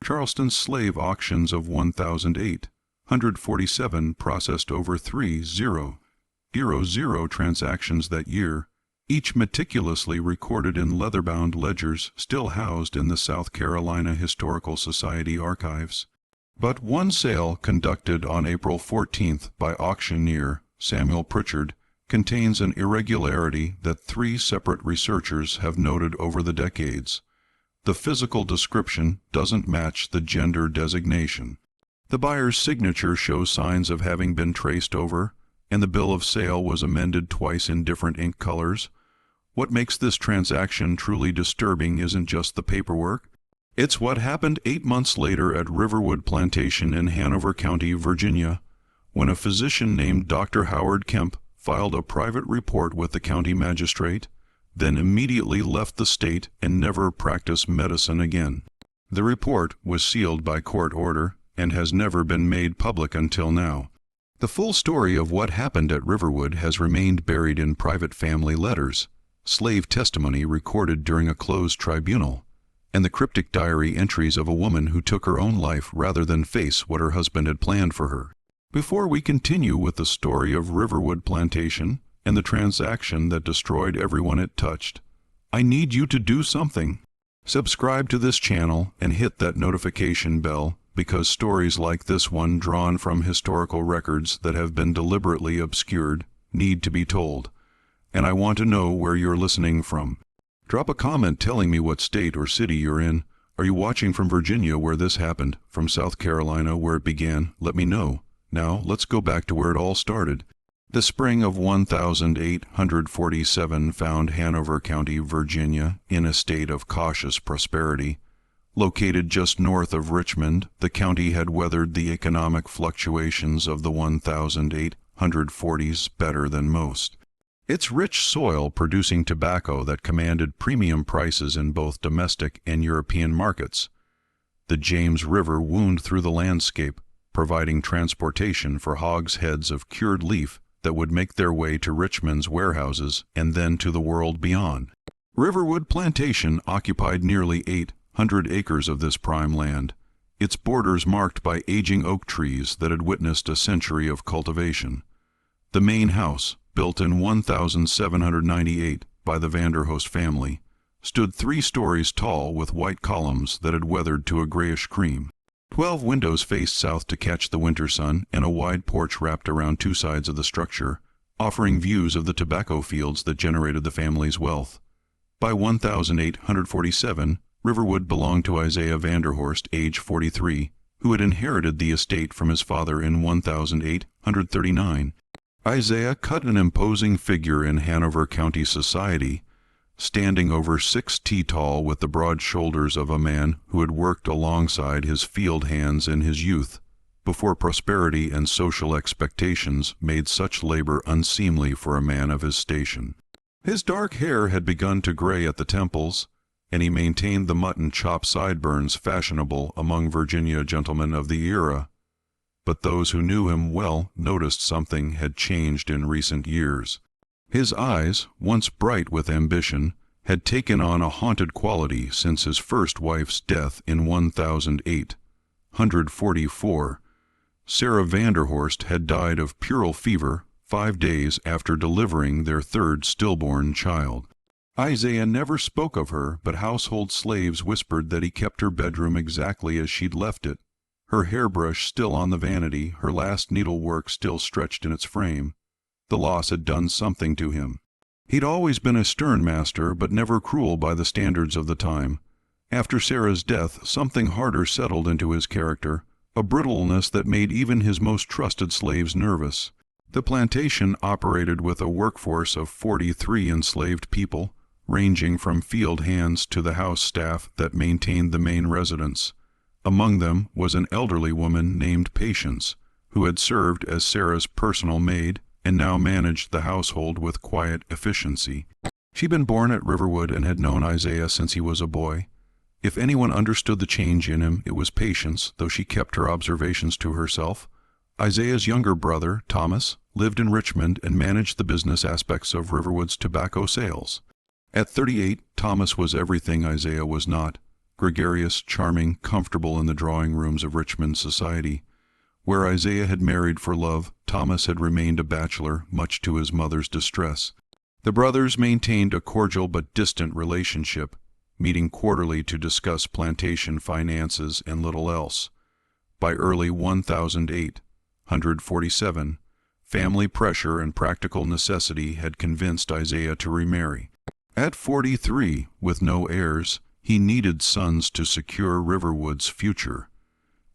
Charleston slave auctions of 1008, 147 processed over 3,000 transactions that year, each meticulously recorded in leather-bound ledgers still housed in the South Carolina Historical Society archives. But one sale conducted on April 14th by auctioneer Samuel Pritchard contains an irregularity that 3 separate researchers have noted over the decades. The physical description doesn't match the gender designation. The buyer's signature shows signs of having been traced over, and the bill of sale was amended twice in different ink colors. What makes this transaction truly disturbing isn't just the paperwork. It's what happened 8 months later at Riverwood Plantation in Hanover County, Virginia, when a physician named Dr. Howard Kemp filed a private report with the county magistrate, then immediately left the state and never practiced medicine again. The report was sealed by court order and has never been made public until now. The full story of what happened at Riverwood has remained buried in private family letters, slave testimony recorded during a closed tribunal, and the cryptic diary entries of a woman who took her own life rather than face what her husband had planned for her. Before we continue with the story of Riverwood Plantation and the transaction that destroyed everyone it touched, I need you to do something. Subscribe to this channel and hit that notification bell, because stories like this one, drawn from historical records that have been deliberately obscured, need to be told. And I want to know where you're listening from. Drop a comment telling me what state or city you're in. Are you watching from Virginia, where this happened? From South Carolina, where it began? Let me know. Now, let's go back to where it all started. The spring of 1847 found Hanover County, Virginia, in a state of cautious prosperity. Located just north of Richmond, the county had weathered the economic fluctuations of the 1840s better than most. Its rich soil producing tobacco that commanded premium prices in both domestic and European markets. The James River wound through the landscape, providing transportation for hogsheads of cured leaf that would make their way to Richmond's warehouses and then to the world beyond. Riverwood Plantation occupied nearly 800 acres of this prime land, its borders marked by aging oak trees that had witnessed a century of cultivation. The main house, built in 1798 by the Vanderhorst family, stood 3 stories tall with white columns that had weathered to a grayish cream. 12 windows faced south to catch the winter sun, and a wide porch wrapped around 2 sides of the structure, offering views of the tobacco fields that generated the family's wealth. By 1847, Riverwood belonged to Isaiah Vanderhorst, age 43, who had inherited the estate from his father in 1839. Isaiah cut an imposing figure in Hanover County society, standing over 6 feet tall with the broad shoulders of a man who had worked alongside his field hands in his youth, before prosperity and social expectations made such labor unseemly for a man of his station. His dark hair had begun to gray at the temples, and he maintained the mutton chop sideburns fashionable among Virginia gentlemen of the era. But those who knew him well noticed something had changed in recent years. His eyes, once bright with ambition, had taken on a haunted quality since his first wife's death in 1844. Sarah Vanderhorst had died of puerperal fever 5 days after delivering their 3rd stillborn child. Isaiah never spoke of her, but household slaves whispered that he kept her bedroom exactly as she'd left it, her hairbrush still on the vanity, her last needlework still stretched in its frame. The loss had done something to him. He'd always been a stern master, but never cruel by the standards of the time. After Sarah's death, something harder settled into his character, a brittleness that made even his most trusted slaves nervous. The plantation operated with a workforce of 43 enslaved people, ranging from field hands to the house staff that maintained the main residence. Among them was an elderly woman named Patience, who had served as Sarah's personal maid and now managed the household with quiet efficiency. She'd been born at Riverwood and had known Isaiah since he was a boy. If anyone understood the change in him, it was Patience, though she kept her observations to herself. Isaiah's younger brother, Thomas, lived in Richmond and managed the business aspects of Riverwood's tobacco sales. At 38, Thomas was everything Isaiah was not, gregarious, charming, comfortable in the drawing rooms of Richmond society. Where Isaiah had married for love, Thomas had remained a bachelor, much to his mother's distress. The brothers maintained a cordial but distant relationship, meeting quarterly to discuss plantation finances and little else. By early 1847, family pressure and practical necessity had convinced Isaiah to remarry. At 43, with no heirs, he needed sons to secure Riverwood's future.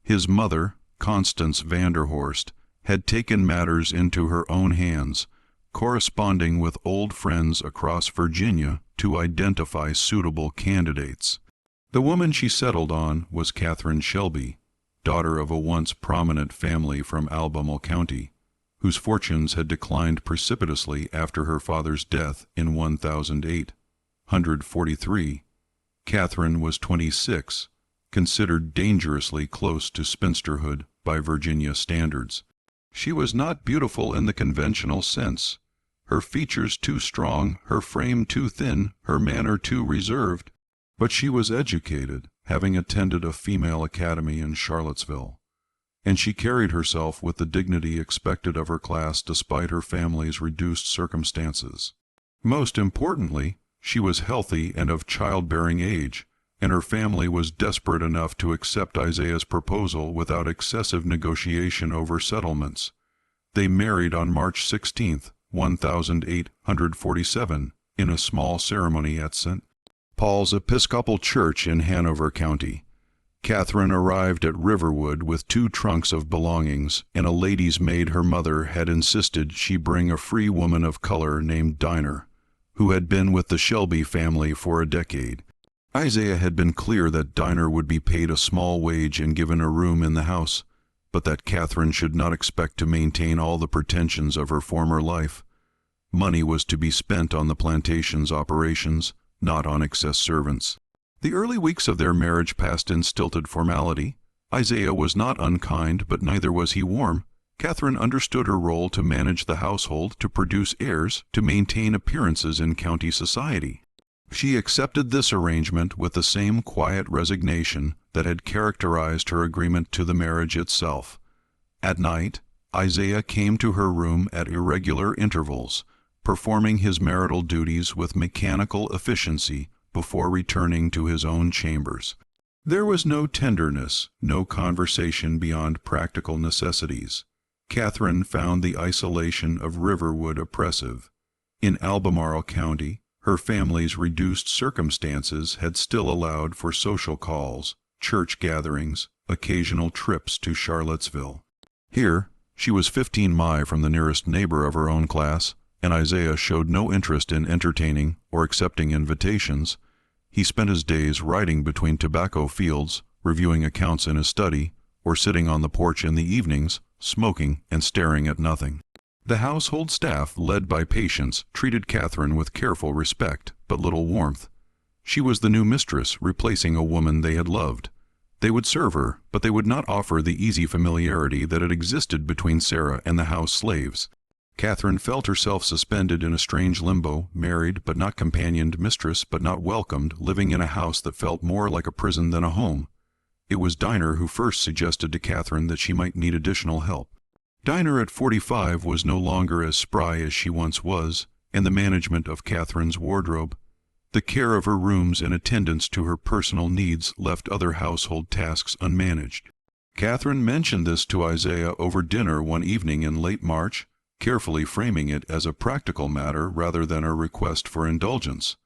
His mother, Constance Vanderhorst, had taken matters into her own hands, corresponding with old friends across Virginia to identify suitable candidates. The woman she settled on was Catherine Shelby, daughter of a once prominent family from Albemarle County, whose fortunes had declined precipitously after her father's death in 1843. Catherine was 26, considered dangerously close to spinsterhood by Virginia standards. She was not beautiful in the conventional sense, her features too strong, her frame too thin, her manner too reserved, but she was educated, having attended a female academy in Charlottesville, and she carried herself with the dignity expected of her class despite her family's reduced circumstances. Most importantly, she was healthy and of childbearing age, and her family was desperate enough to accept Isaiah's proposal without excessive negotiation over settlements. They married on March 16, 1847, in a small ceremony at St. Paul's Episcopal Church in Hanover County. Catherine arrived at Riverwood with 2 trunks of belongings, and a lady's maid her mother had insisted she bring a free woman of color named Dinah, who had been with the Shelby family for a decade. Isaiah had been clear that Dinah would be paid a small wage and given a room in the house, but that Catherine should not expect to maintain all the pretensions of her former life. Money was to be spent on the plantation's operations, not on excess servants. The early weeks of their marriage passed in stilted formality. Isaiah was not unkind, but neither was he warm. Catherine understood her role to manage the household, to produce heirs, to maintain appearances in county society. She accepted this arrangement with the same quiet resignation that had characterized her agreement to the marriage itself. At night, Isaiah came to her room at irregular intervals, performing his marital duties with mechanical efficiency before returning to his own chambers. There was no tenderness, no conversation beyond practical necessities. Catherine found the isolation of Riverwood oppressive. In Albemarle County, her family's reduced circumstances had still allowed for social calls, church gatherings, occasional trips to Charlottesville. Here, she was 15 miles from the nearest neighbor of her own class, and Isaiah showed no interest in entertaining or accepting invitations. He spent his days riding between tobacco fields, reviewing accounts in his study, or sitting on the porch in the evenings, smoking and staring at nothing. The household staff, led by Patience, treated Catherine with careful respect, but little warmth. She was the new mistress, replacing a woman they had loved. They would serve her, but they would not offer the easy familiarity that had existed between Sarah and the house slaves. Catherine felt herself suspended in a strange limbo, married but not companioned, mistress but not welcomed, living in a house that felt more like a prison than a home. It was Dinah who first suggested to Catherine that she might need additional help. Dinah at 45 was no longer as spry as she once was, and the management of Catherine's wardrobe, the care of her rooms and attendance to her personal needs left other household tasks unmanaged. Catherine mentioned this to Isaiah over dinner one evening in late March, carefully framing it as a practical matter rather than a request for indulgence.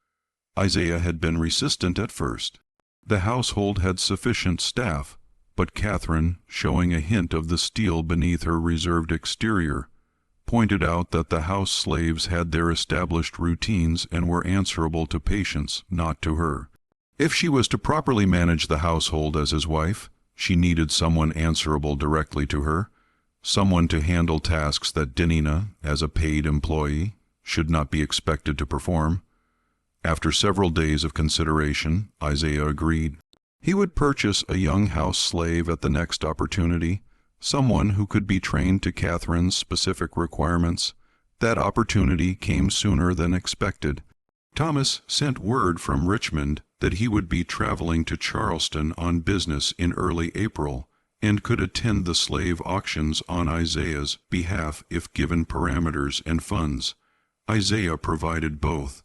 Isaiah had been resistant at first. The household had sufficient staff, but Catherine, showing a hint of the steel beneath her reserved exterior, pointed out that the house slaves had their established routines and were answerable to Patience, not to her. If she was to properly manage the household as his wife, she needed someone answerable directly to her, someone to handle tasks that Dinah, as a paid employee, should not be expected to perform. After several days of consideration, Isaiah agreed. He would purchase a young house slave at the next opportunity, someone who could be trained to Catherine's specific requirements. That opportunity came sooner than expected. Thomas sent word from Richmond that he would be traveling to Charleston on business in early April, and could attend the slave auctions on Isaiah's behalf if given parameters and funds. Isaiah provided both.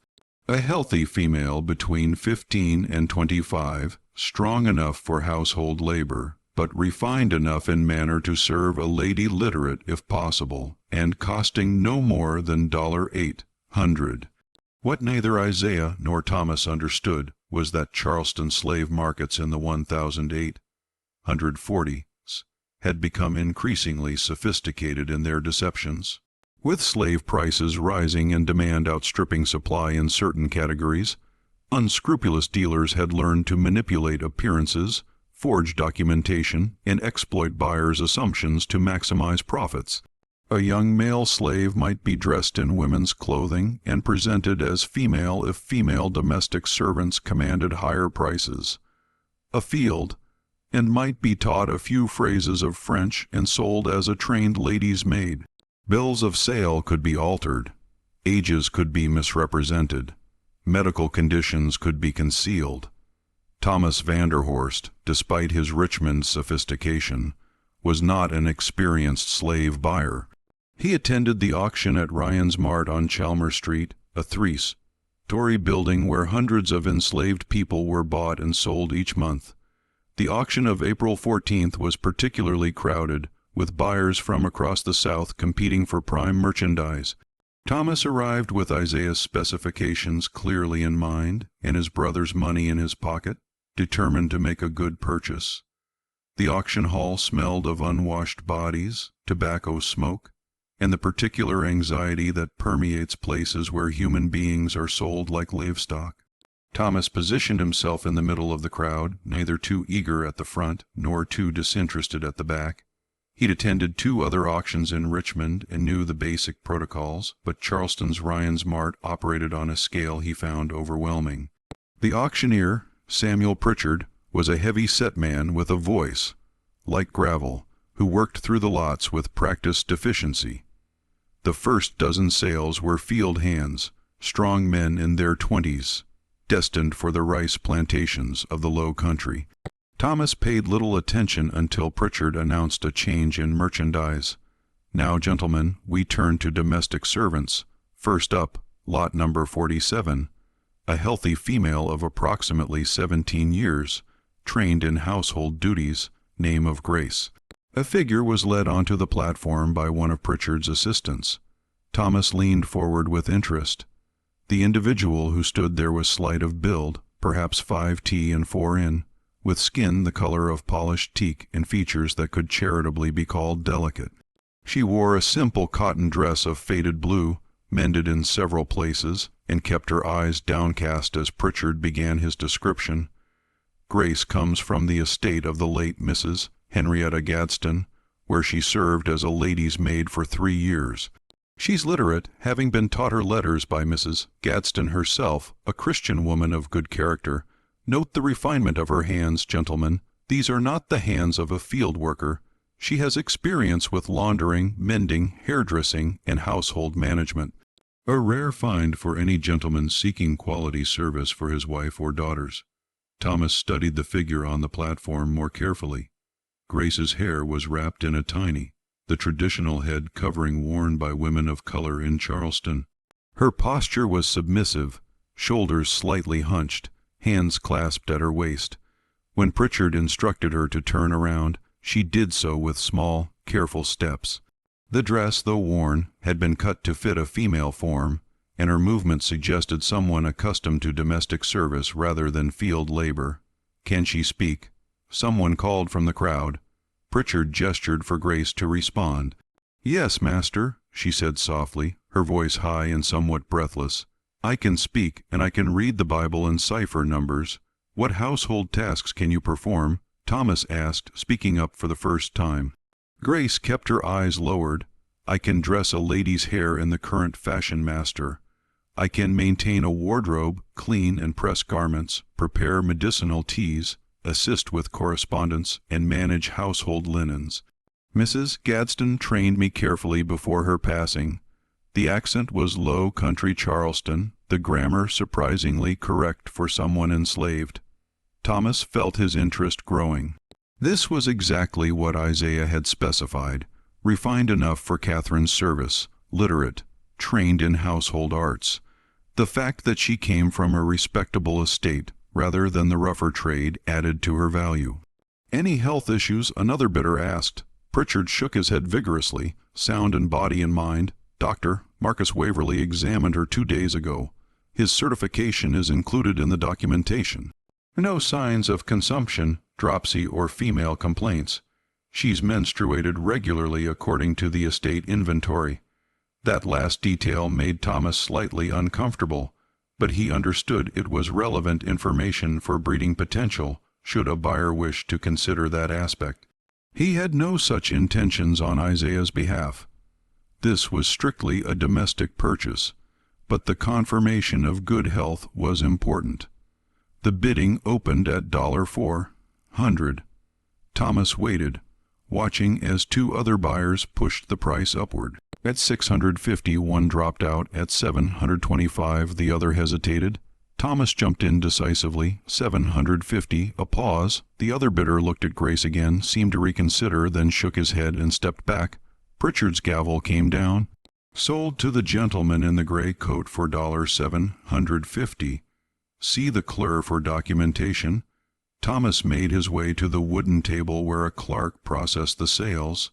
A healthy female between 15 and 25, strong enough for household labor, but refined enough in manner to serve a lady literate if possible, and costing no more than $800. What neither Isaiah nor Thomas understood was that Charleston slave markets in the 1840s had become increasingly sophisticated in their deceptions. With slave prices rising and demand outstripping supply in certain categories, unscrupulous dealers had learned to manipulate appearances, forge documentation, and exploit buyers' assumptions to maximize profits. A young male slave might be dressed in women's clothing and presented as female if female domestic servants commanded higher prices. Afield, and might be taught a few phrases of French and sold as a trained lady's maid. Bills of sale could be altered. Ages could be misrepresented. Medical conditions could be concealed. Thomas Vanderhorst, despite his Richmond sophistication, was not an experienced slave buyer. He attended the auction at Ryan's Mart on Chalmers Street, a three-story building where hundreds of enslaved people were bought and sold each month. The auction of April 14th was particularly crowded, with buyers from across the South competing for prime merchandise. Thomas arrived with Isaiah's specifications clearly in mind and his brother's money in his pocket, determined to make a good purchase. The auction hall smelled of unwashed bodies, tobacco smoke, and the particular anxiety that permeates places where human beings are sold like livestock. Thomas positioned himself in the middle of the crowd, neither too eager at the front nor too disinterested at the back. He'd attended 2 other auctions in Richmond and knew the basic protocols, but Charleston's Ryan's Mart operated on a scale he found overwhelming. The auctioneer, Samuel Pritchard, was a heavy-set man with a voice, like gravel, who worked through the lots with practiced efficiency. The first dozen sales were field hands, strong men in their 20s, destined for the rice plantations of the low country. Thomas paid little attention until Pritchard announced a change in merchandise. "Now, gentlemen, we turn to domestic servants. First up, lot number 47, a healthy female of approximately 17 years, trained in household duties, name of Grace." A figure was led onto the platform by one of Pritchard's assistants. Thomas leaned forward with interest. The individual who stood there was slight of build, perhaps 5'T" and 4'N", with skin the color of polished teak and features that could charitably be called delicate. She wore a simple cotton dress of faded blue, mended in several places, and kept her eyes downcast as Pritchard began his description. Grace comes from the estate of the late Mrs. Henrietta Gadsden, where she served as a lady's maid for 3 years. She's literate, having been taught her letters by Mrs. Gadsden herself, a Christian woman of good character. Note the refinement of her hands, gentlemen. These are not the hands of a field worker. She has experience with laundering, mending, hairdressing, and household management. A rare find for any gentleman seeking quality service for his wife or daughters. Thomas studied the figure on the platform more carefully. Grace's hair was wrapped in a tiny, the traditional head covering worn by women of color in Charleston. Her posture was submissive, shoulders slightly hunched, hands clasped at her waist. When Pritchard instructed her to turn around, she did so with small, careful steps. The dress, though worn, had been cut to fit a female form, and her movement suggested someone accustomed to domestic service rather than field labor. "Can she speak?" Someone called from the crowd. Pritchard gestured for Grace to respond. "Yes, master," she said softly, her voice high and somewhat breathless. "I can speak, and I can read the Bible and cipher numbers. What household tasks can you perform?" Thomas asked, speaking up for the first time. Grace kept her eyes lowered. "I can dress a lady's hair in the current fashion, master. I can maintain a wardrobe, clean and press garments, prepare medicinal teas, assist with correspondence, and manage household linens. Mrs. Gadsden trained me carefully before her passing. The accent was low country Charleston, the grammar surprisingly correct for someone enslaved. Thomas felt his interest growing. This was exactly what Isaiah had specified, refined enough for Catherine's service, literate, trained in household arts. The fact that she came from a respectable estate, rather than the rougher trade, added to her value. "Any health issues?" another bidder asked. Pritchard shook his head vigorously, sound in body and mind. "Doctor, Marcus Waverley examined her 2 days ago. His certification is included in the documentation. No signs of consumption, dropsy, or female complaints. She's menstruated regularly according to the estate inventory." That last detail made Thomas slightly uncomfortable, but he understood it was relevant information for breeding potential, should a buyer wish to consider that aspect. He had no such intentions on Isaiah's behalf. This was strictly a domestic purchase, but the confirmation of good health was important. The bidding opened at $400. Thomas waited, watching as 2 other buyers pushed the price upward. At $650, one dropped out. At $725, the other hesitated. Thomas jumped in decisively. $750, a pause. The other bidder looked at Grace again, seemed to reconsider, then shook his head and stepped back. Pritchard's gavel came down. "Sold to the gentleman in the gray coat for $750. See the clerk for documentation." Thomas made his way to the wooden table where a clerk processed the sales.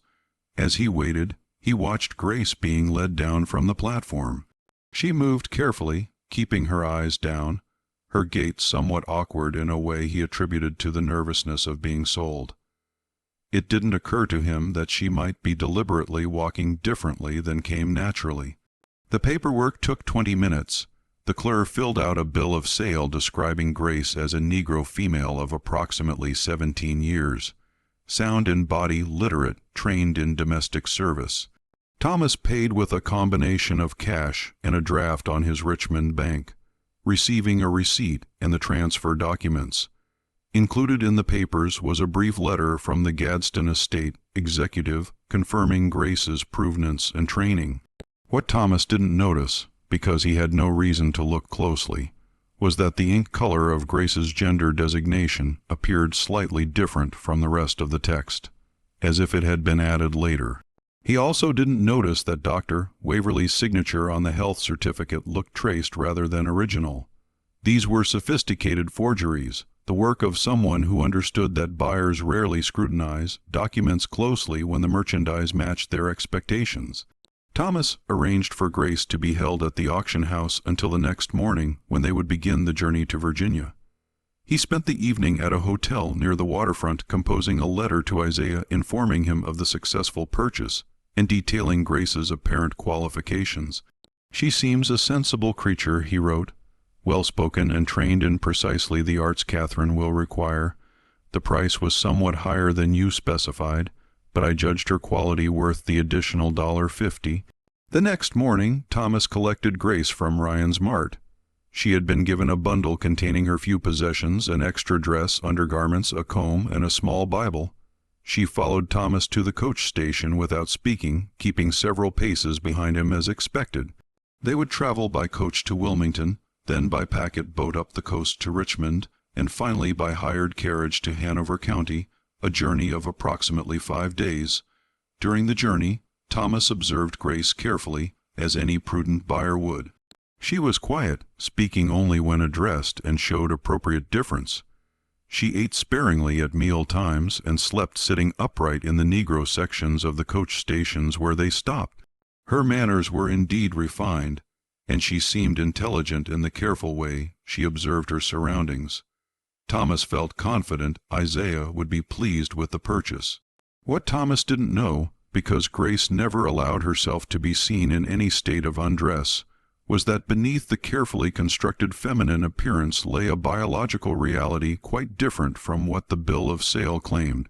As he waited, he watched Grace being led down from the platform. She moved carefully, keeping her eyes down, her gait somewhat awkward in a way he attributed to the nervousness of being sold. It didn't occur to him that she might be deliberately walking differently than came naturally. The paperwork took 20 minutes. The clerk filled out a bill of sale describing Grace as a Negro female of approximately 17 years, sound in body, literate, trained in domestic service. Thomas paid with a combination of cash and a draft on his Richmond bank, receiving a receipt and the transfer documents. Included in the papers was a brief letter from the Gadsden estate executive confirming Grace's provenance and training. What Thomas didn't notice, because he had no reason to look closely, was that the ink color of Grace's gender designation appeared slightly different from the rest of the text, as if it had been added later. He also didn't notice that Dr. Waverley's signature on the health certificate looked traced rather than original. These were sophisticated forgeries, the work of someone who understood that buyers rarely scrutinize documents closely when the merchandise matched their expectations. Thomas arranged for Grace to be held at the auction house until the next morning, when they would begin the journey to Virginia. He spent the evening at a hotel near the waterfront composing a letter to Isaiah informing him of the successful purchase and detailing Grace's apparent qualifications. "She seems a sensible creature," he wrote, "well-spoken and trained in precisely the arts Catherine will require. The price was somewhat higher than you specified, but I judged her quality worth the additional $50. The next morning, Thomas collected Grace from Ryan's Mart. She had been given a bundle containing her few possessions, an extra dress, undergarments, a comb, and a small Bible. She followed Thomas to the coach station without speaking, keeping several paces behind him as expected. They would travel by coach to Wilmington, then by packet boat up the coast to Richmond, and finally by hired carriage to Hanover County, a journey of approximately 5 days. During the journey, Thomas observed Grace carefully, as any prudent buyer would. She was quiet, speaking only when addressed, and showed appropriate difference. She ate sparingly at meal times and slept sitting upright in the Negro sections of the coach stations where they stopped. Her manners were indeed refined, and she seemed intelligent in the careful way she observed her surroundings. Thomas felt confident Isaiah would be pleased with the purchase. What Thomas didn't know, because Grace never allowed herself to be seen in any state of undress, was that beneath the carefully constructed feminine appearance lay a biological reality quite different from what the bill of sale claimed.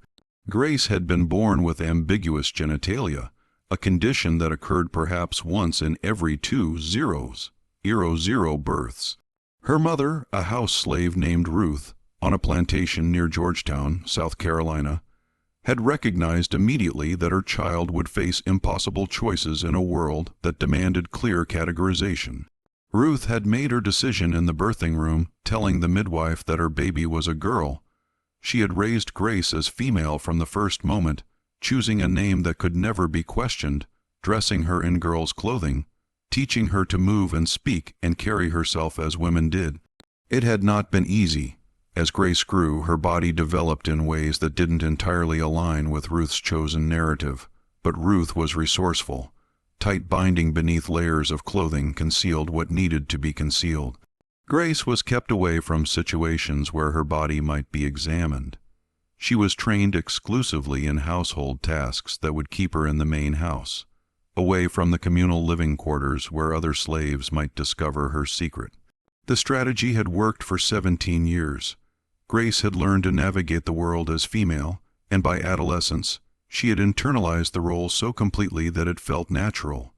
Grace had been born with ambiguous genitalia, a condition that occurred perhaps once in every 2 zero births. Her mother, a house slave named Ruth, on a plantation near Georgetown, South Carolina, had recognized immediately that her child would face impossible choices in a world that demanded clear categorization. Ruth had made her decision in the birthing room, telling the midwife that her baby was a girl. She had raised Grace as female from the first moment, choosing a name that could never be questioned, dressing her in girls' clothing, teaching her to move and speak and carry herself as women did. It had not been easy. As Grace grew, her body developed in ways that didn't entirely align with Ruth's chosen narrative, but Ruth was resourceful. Tight binding beneath layers of clothing concealed what needed to be concealed. Grace was kept away from situations where her body might be examined. She was trained exclusively in household tasks that would keep her in the main house, away from the communal living quarters where other slaves might discover her secret. The strategy had worked for 17 years. Grace had learned to navigate the world as female, and by adolescence, she had internalized the role so completely that it felt natural.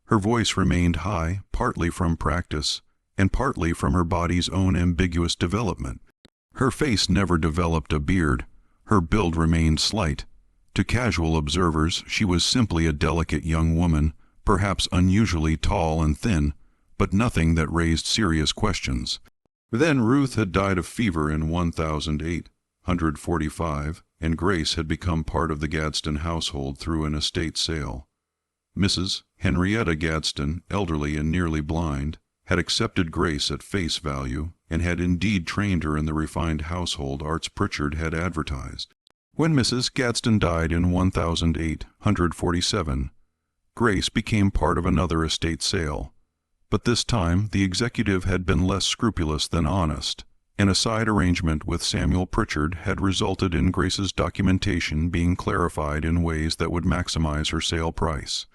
Her voice remained high, partly from practice, and partly from her body's own ambiguous development. Her face never developed a beard. Her build remained slight. To casual observers, she was simply a delicate young woman, perhaps unusually tall and thin, but nothing that raised serious questions. Then Ruth had died of fever in 1845, and Grace had become part of the Gadsden household through an estate sale. Mrs. Henrietta Gadsden, elderly and nearly blind, had accepted Grace at face value and had indeed trained her in the refined household Arts Pritchard had advertised. When Mrs. Gadsden died in 1847, Grace became part of another estate sale. But this time the executive had been less scrupulous than honest, and a side arrangement with Samuel Pritchard had resulted in Grace's documentation being clarified in ways that would maximize her sale price.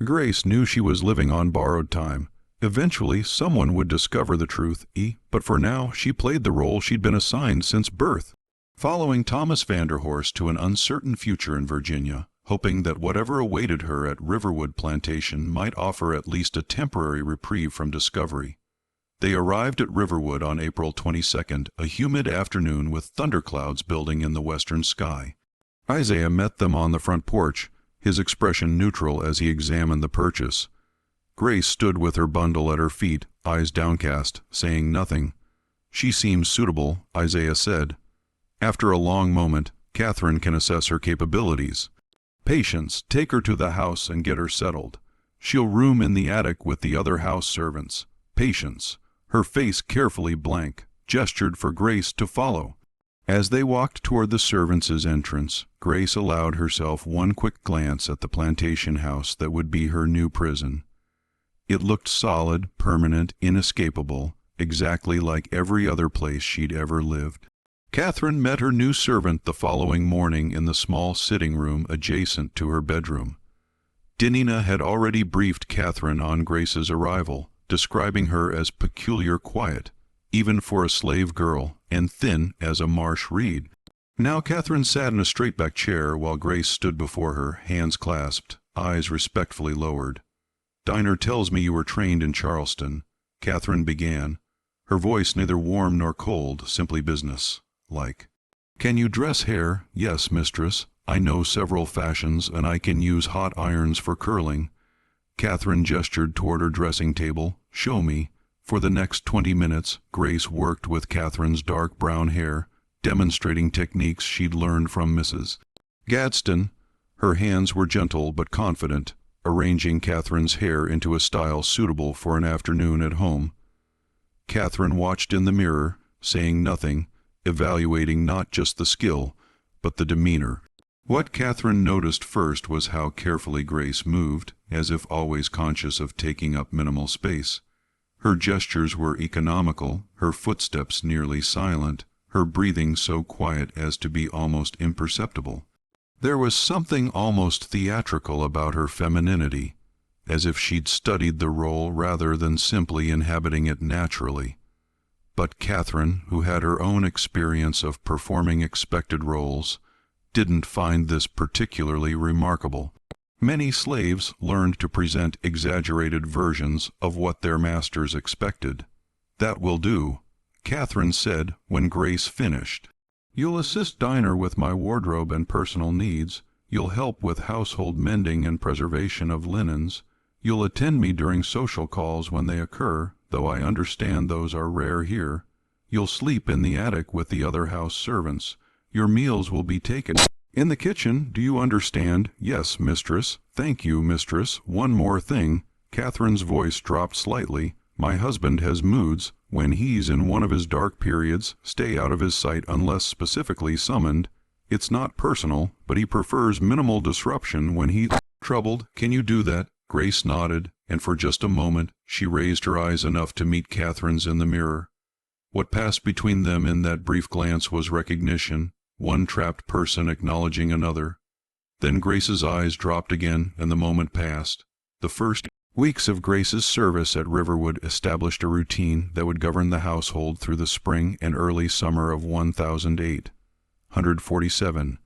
Grace knew she was living on borrowed time. Eventually someone would discover the truth, but for now she played the role she'd been assigned since birth. Following Thomas Vanderhorst to an uncertain future in Virginia, hoping that whatever awaited her at Riverwood Plantation might offer at least a temporary reprieve from discovery. They arrived at Riverwood on April 22nd, a humid afternoon with thunderclouds building in the western sky. Isaiah met them on the front porch, his expression neutral as he examined the purchase. Grace stood with her bundle at her feet, eyes downcast, saying nothing. "She seems suitable," Isaiah said. After a long moment, "Catherine can assess her capabilities." "Patience, take her to the house and get her settled. She'll room in the attic with the other house servants. Patience." Her face carefully blank, gestured for Grace to follow. As they walked toward the servants' entrance, Grace allowed herself one quick glance at the plantation house that would be her new prison. It looked solid, permanent, inescapable, exactly like every other place she'd ever lived. Catherine met her new servant the following morning in the small sitting room adjacent to her bedroom. Dinina had already briefed Catherine on Grace's arrival, describing her as peculiar quiet, even for a slave girl, and thin as a marsh reed. Now Catherine sat in a straight-back chair while Grace stood before her, hands clasped, eyes respectfully lowered. "Diner tells me you were trained in Charleston," Catherine began, her voice neither warm nor cold, simply business-like. "Can you dress hair?" "Yes, mistress. I know several fashions, and I can use hot irons for curling." Catherine gestured toward her dressing table. "Show me." For the next 20 minutes, Grace worked with Catherine's dark brown hair, demonstrating techniques she'd learned from Mrs. Gadsden. Her hands were gentle but confident, arranging Catherine's hair into a style suitable for an afternoon at home. Catherine watched in the mirror, saying nothing, evaluating not just the skill, but the demeanor. What Catherine noticed first was how carefully Grace moved, as if always conscious of taking up minimal space. Her gestures were economical, her footsteps nearly silent, her breathing so quiet as to be almost imperceptible. There was something almost theatrical about her femininity, as if she'd studied the role rather than simply inhabiting it naturally. But Catherine, who had her own experience of performing expected roles, didn't find this particularly remarkable. Many slaves learned to present exaggerated versions of what their masters expected. "That will do," Catherine said when Grace finished. "You'll assist Diner with my wardrobe and personal needs. You'll help with household mending and preservation of linens. You'll attend me during social calls when they occur. though I understand those are rare here. You'll sleep in the attic with the other house servants. Your meals will be taken in the kitchen. Do you understand? Yes, mistress. Thank you, mistress. One more thing. Catherine's voice dropped slightly. My husband has moods. When he's in one of his dark periods, stay out of his sight unless specifically summoned. It's not personal, but he prefers minimal disruption when he's troubled. Can you do that? Grace nodded, and for just a moment she raised her eyes enough to meet Catherine's in the mirror. What passed between them in that brief glance was recognition, one trapped person acknowledging another. Then Grace's eyes dropped again, and the moment passed. The first weeks of Grace's service at Riverwood established a routine that would govern the household through the spring and early summer of 147.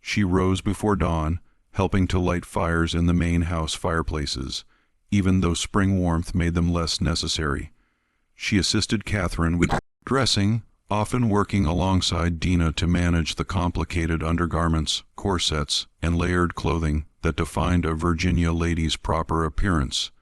She rose before dawn, helping to light fires in the main house fireplaces, even though spring warmth made them less necessary. She assisted Catherine with dressing, often working alongside Dina to manage the complicated undergarments, corsets, and layered clothing that defined a Virginia lady's proper appearance.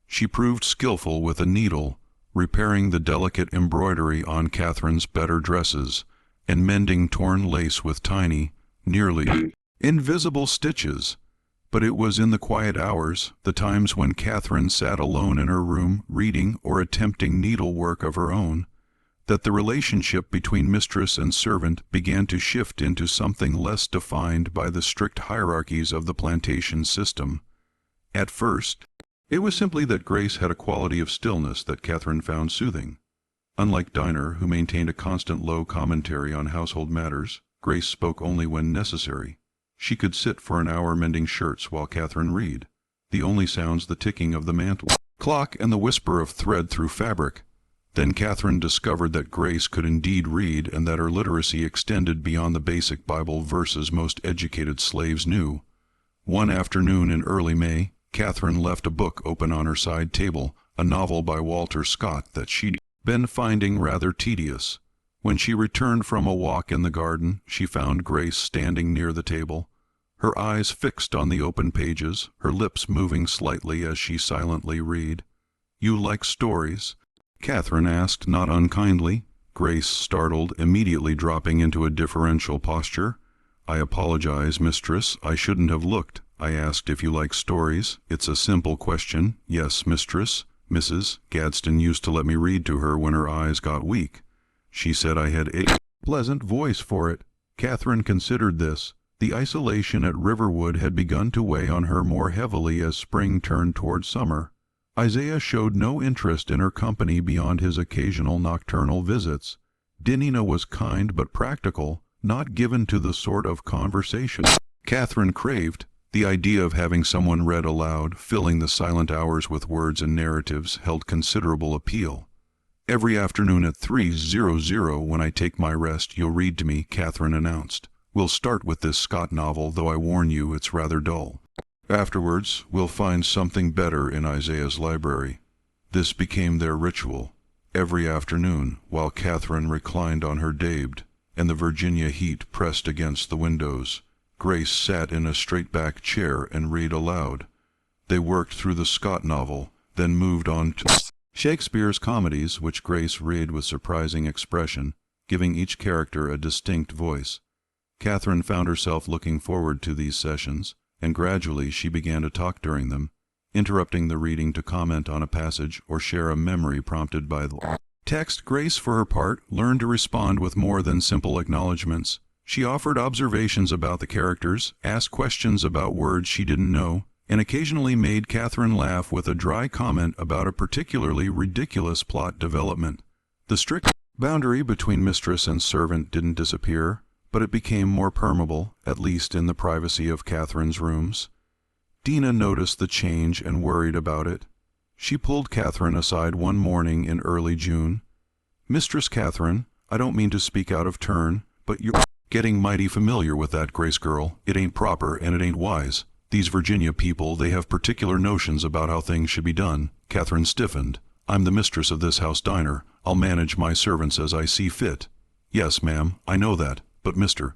She proved skillful with a needle, repairing the delicate embroidery on Catherine's better dresses, and mending torn lace with tiny, nearly invisible stitches. But it was in the quiet hours, the times when Catherine sat alone in her room reading or attempting needlework of her own, that the relationship between mistress and servant began to shift into something less defined by the strict hierarchies of the plantation system. At first, it was simply that Grace had a quality of stillness that Catherine found soothing. Unlike Diner, who maintained a constant low commentary on household matters, Grace spoke only when necessary. She could sit for an hour mending shirts while Catherine read, the only sounds the ticking of the mantle clock and the whisper of thread through fabric. Then Catherine discovered that Grace could indeed read and that her literacy extended beyond the basic Bible verses most educated slaves knew. One afternoon in early May, Catherine left a book open on her side table, a novel by Walter Scott that she'd been finding rather tedious. When she returned from a walk in the garden, she found Grace standing near the table, her eyes fixed on the open pages, her lips moving slightly as she silently read. "You like stories?" Catherine asked, not unkindly. Grace, startled, immediately dropping into a deferential posture. "I apologize, mistress. I shouldn't have looked. I asked if you like stories. It's a simple question. Yes, mistress. Mrs. Gadsden used to let me read to her when her eyes got weak. She said I had a pleasant voice for it." Catherine considered this. The isolation at Riverwood had begun to weigh on her more heavily as spring turned toward summer. Isaiah showed no interest in her company beyond his occasional nocturnal visits. Dina was kind but practical, not given to the sort of conversation Catherine craved. The idea of having someone read aloud, filling the silent hours with words and narratives, held considerable appeal. "Every afternoon at 3:00, when I take my rest, you'll read to me," Catherine announced. "We'll start with this Scott novel, though I warn you it's rather dull. Afterwards, we'll find something better in Isaiah's library." This became their ritual. Every afternoon, while Catherine reclined on her dabed, and the Virginia heat pressed against the windows, Grace sat in a straight-back chair and read aloud. They worked through the Scott novel, then moved on to Shakespeare's comedies, which Grace read with surprising expression, giving each character a distinct voice. Catherine found herself looking forward to these sessions, and gradually she began to talk during them, interrupting the reading to comment on a passage or share a memory prompted by the text. Grace, for her part, learned to respond with more than simple acknowledgments. She offered observations about the characters, asked questions about words she didn't know, and occasionally made Catherine laugh with a dry comment about a particularly ridiculous plot development. The strict boundary between mistress and servant didn't disappear, but it became more permeable, at least in the privacy of Catherine's rooms. Dina noticed the change and worried about it. She pulled Catherine aside one morning in early June. "Mistress Catherine, I don't mean to speak out of turn, but you're getting mighty familiar with that Grace girl. It ain't proper and it ain't wise. These Virginia people, they have particular notions about how things should be done." Catherine stiffened. "I'm the mistress of this house diner. I'll manage my servants as I see fit." "Yes, ma'am, I know that. But Mr.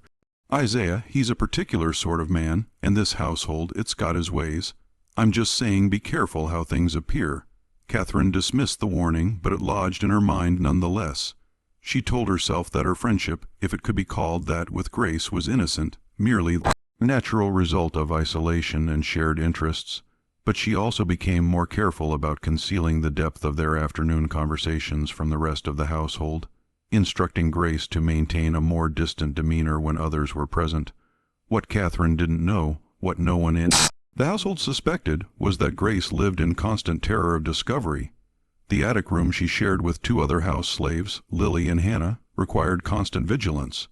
Isaiah, he's a particular sort of man, and this household, it's got his ways. I'm just saying be careful how things appear. Catherine dismissed the warning, but it lodged in her mind nonetheless. She told herself that her friendship, if it could be called that with Grace, was innocent, merely the natural result of isolation and shared interests, but she also became more careful about concealing the depth of their afternoon conversations from the rest of the household, instructing Grace to maintain a more distant demeanor when others were present. What Catherine didn't know, what no one in the household suspected, was that Grace lived in constant terror of discovery. The attic room she shared with two other house slaves, Lily and Hannah, required constant vigilance.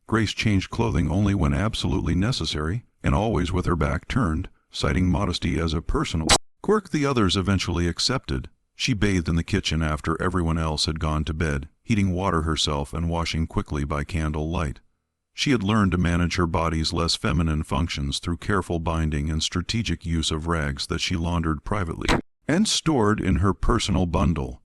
Grace changed clothing only when absolutely necessary, and always with her back turned, citing modesty as a personal quirk the others eventually accepted. She bathed in the kitchen after everyone else had gone to bed, heating water herself and washing quickly by candle light. She had learned to manage her body's less feminine functions through careful binding and strategic use of rags that she laundered privately and stored in her personal bundle.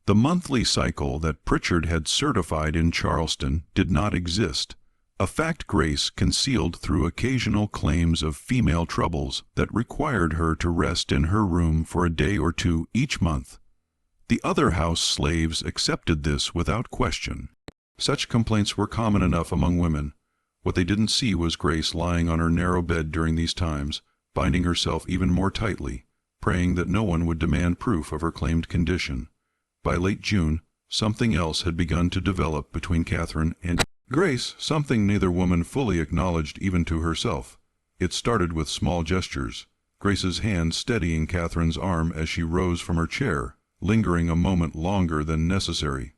The monthly cycle that Pritchard had certified in Charleston did not exist, a fact Grace concealed through occasional claims of female troubles that required her to rest in her room for a day or two each month. The other house slaves accepted this without question. Such complaints were common enough among women. What they didn't see was Grace lying on her narrow bed during these times, binding herself even more tightly, praying that no one would demand proof of her claimed condition. By late June, something else had begun to develop between Catherine and Grace, something neither woman fully acknowledged even to herself. It started with small gestures, Grace's hand steadying Catherine's arm as she rose from her chair, lingering a moment longer than necessary.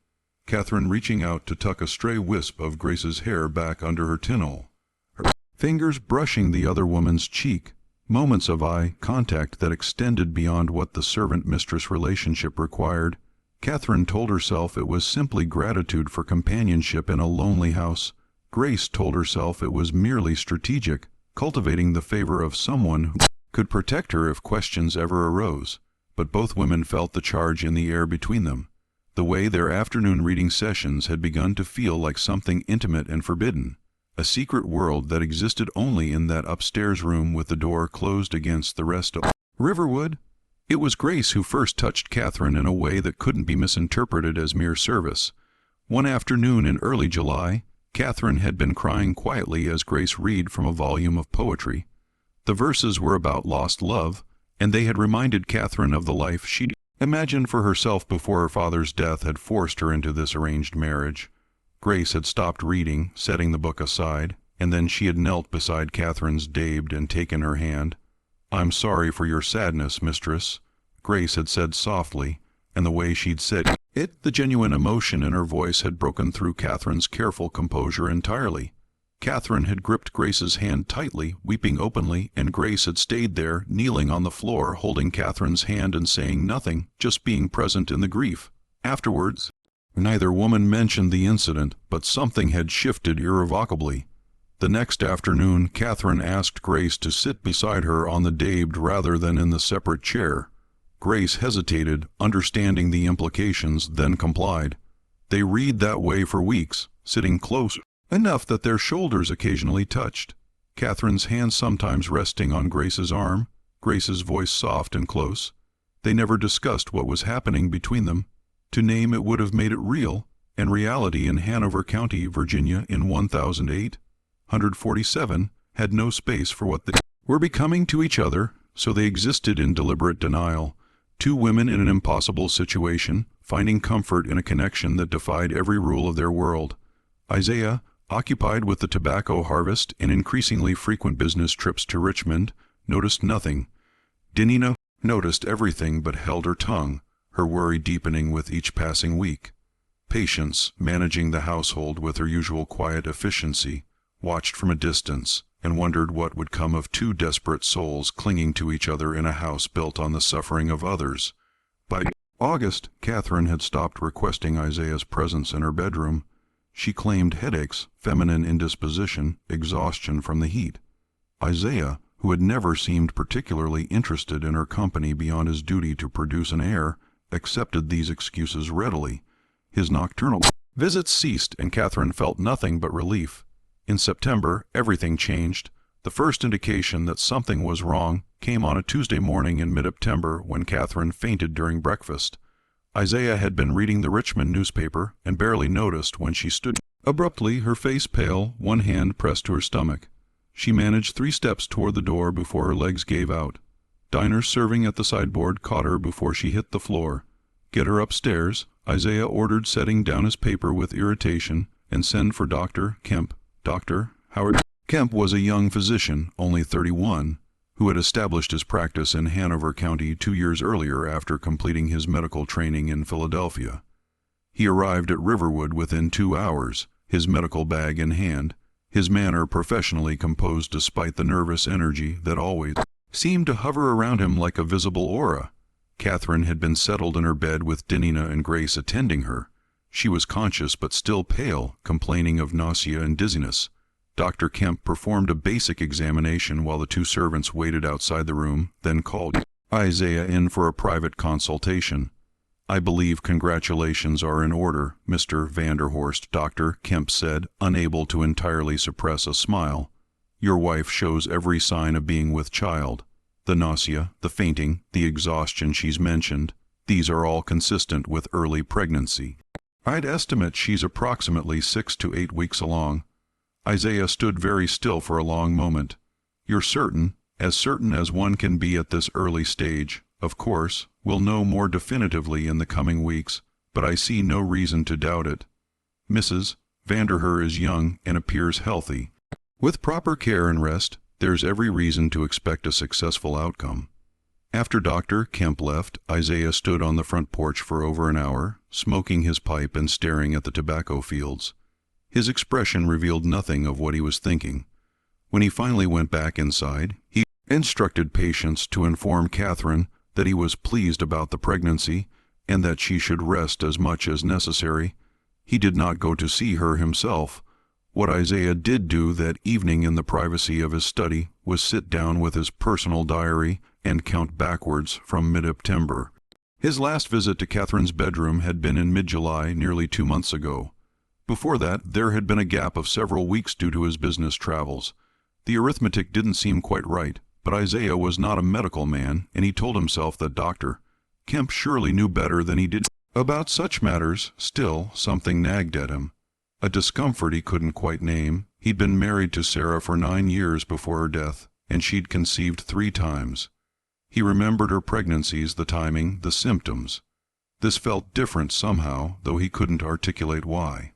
Catherine reaching out to tuck a stray wisp of Grace's hair back under her tinole, her fingers brushing the other woman's cheek, moments of eye contact that extended beyond what the servant-mistress relationship required. Catherine told herself it was simply gratitude for companionship in a lonely house. Grace told herself it was merely strategic, cultivating the favor of someone who could protect her if questions ever arose. But both women felt the charge in the air between them. The way their afternoon reading sessions had begun to feel like something intimate and forbidden, a secret world that existed only in that upstairs room with the door closed against the rest of Riverwood. It was Grace who first touched Catherine in a way that couldn't be misinterpreted as mere service. One afternoon in early July, Catherine had been crying quietly as Grace read from a volume of poetry. The verses were about lost love, and they had reminded Catherine of the life she'd imagined for herself before her father's death had forced her into this arranged marriage. Grace had stopped reading, setting the book aside, and then she had knelt beside Catherine's David and taken her hand. "I'm sorry for your sadness, mistress," Grace had said softly, and the way she'd said it, the genuine emotion in her voice had broken through Catherine's careful composure entirely. Catherine had gripped Grace's hand tightly, weeping openly, and Grace had stayed there, kneeling on the floor, holding Catherine's hand and saying nothing, just being present in the grief. Afterwards, neither woman mentioned the incident, but something had shifted irrevocably. The next afternoon, Catherine asked Grace to sit beside her on the David rather than in the separate chair. Grace hesitated, understanding the implications, then complied. They read that way for weeks, sitting close enough that their shoulders occasionally touched, Catherine's hand sometimes resting on Grace's arm, Grace's voice soft and close. They never discussed what was happening between them. To name it would have made it real, and reality in Hanover County, Virginia in 1008, 147, had no space for what they were becoming to each other, so they existed in deliberate denial. Two women in an impossible situation, finding comfort in a connection that defied every rule of their world. Isaiah, occupied with the tobacco harvest and increasingly frequent business trips to Richmond, noticed nothing. Dinina noticed everything but held her tongue, her worry deepening with each passing week. Patience, managing the household with her usual quiet efficiency, watched from a distance and wondered what would come of two desperate souls clinging to each other in a house built on the suffering of others. By August, Catherine had stopped requesting Isaiah's presence in her bedroom. She claimed headaches, feminine indisposition, exhaustion from the heat. Isaiah, who had never seemed particularly interested in her company beyond his duty to produce an heir, accepted these excuses readily. His nocturnal visits ceased, and Catherine felt nothing but relief. In September, everything changed. The first indication that something was wrong came on a Tuesday morning in mid-September when Catherine fainted during breakfast. Isaiah had been reading the Richmond newspaper and barely noticed when she stood abruptly, her face pale, one hand pressed to her stomach. She managed 3 steps toward the door before her legs gave out. Diners serving at the sideboard caught her before she hit the floor. "Get her upstairs," Isaiah ordered, setting down his paper with irritation, "and send for Dr. Kemp." Dr. Howard Kemp was a young physician, only 31, who had established his practice in Hanover County 2 years earlier after completing his medical training in Philadelphia. He arrived at Riverwood within 2 hours, his medical bag in hand, his manner professionally composed despite the nervous energy that always seemed to hover around him like a visible aura. Catherine had been settled in her bed with Denina and Grace attending her. She was conscious but still pale, complaining of nausea and dizziness. Dr. Kemp performed a basic examination while the 2 servants waited outside the room, then called Isaiah in for a private consultation. "I believe congratulations are in order, Mr. Vanderhorst," Dr. Kemp said, unable to entirely suppress a smile. "Your wife shows every sign of being with child. The nausea, the fainting, the exhaustion she's mentioned, these are all consistent with early pregnancy. I'd estimate she's approximately 6 to 8 weeks along." Isaiah stood very still for a long moment. "You're certain as one can be at this early stage. Of course, we'll know more definitively in the coming weeks, but I see no reason to doubt it. Mrs. Vanderhorst is young and appears healthy. With proper care and rest, there's every reason to expect a successful outcome." After Dr. Kemp left, Isaiah stood on the front porch for over an hour, smoking his pipe and staring at the tobacco fields. His expression revealed nothing of what he was thinking. When he finally went back inside, he instructed patients to inform Catherine that he was pleased about the pregnancy and that she should rest as much as necessary. He did not go to see her himself. What Isaiah did do that evening in the privacy of his study was sit down with his personal diary and count backwards from mid-September. His last visit to Catherine's bedroom had been in mid-July, nearly 2 months ago. Before that, there had been a gap of several weeks due to his business travels. The arithmetic didn't seem quite right, but Isaiah was not a medical man, and he told himself that Dr. Kemp surely knew better than he did about such matters. Still, something nagged at him. A discomfort he couldn't quite name. He'd been married to Sarah for 9 years before her death, and she'd conceived 3 times. He remembered her pregnancies, the timing, the symptoms. This felt different somehow, though he couldn't articulate why.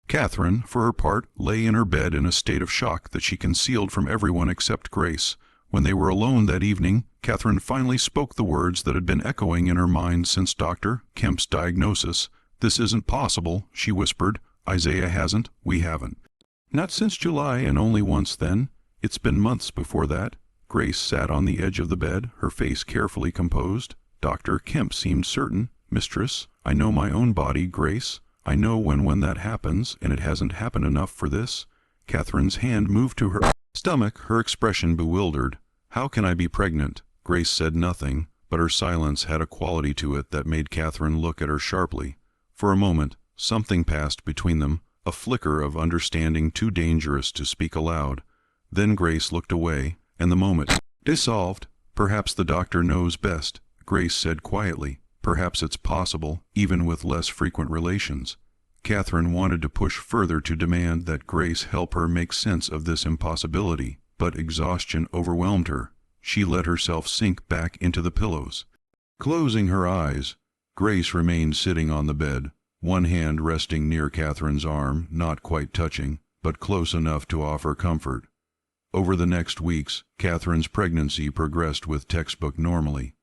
Catherine, for her part, lay in her bed in a state of shock that she concealed from everyone except Grace. When they were alone that evening, Catherine finally spoke the words that had been echoing in her mind since Dr. Kemp's diagnosis. "This isn't possible," she whispered. "Isaiah hasn't, we haven't." "Not since July, and only once then. It's been months before that." Grace sat on the edge of the bed, her face carefully composed. Dr. Kemp seemed certain. "Mistress, I know my own body, Grace. I know when that happens, and it hasn't happened enough for this." Catherine's hand moved to her stomach, her expression bewildered. "How can I be pregnant?" Grace said nothing, but her silence had a quality to it that made Catherine look at her sharply. For a moment, something passed between them, a flicker of understanding too dangerous to speak aloud. Then Grace looked away, and the moment dissolved. "Perhaps the doctor knows best," Grace said quietly. "Perhaps it's possible, even with less frequent relations." Catherine wanted to push further to demand that Grace help her make sense of this impossibility, but exhaustion overwhelmed her. She let herself sink back into the pillows. Closing her eyes, Grace remained sitting on the bed, one hand resting near Catherine's arm, not quite touching, but close enough to offer comfort. Over the next weeks, Catherine's pregnancy progressed with textbook normally.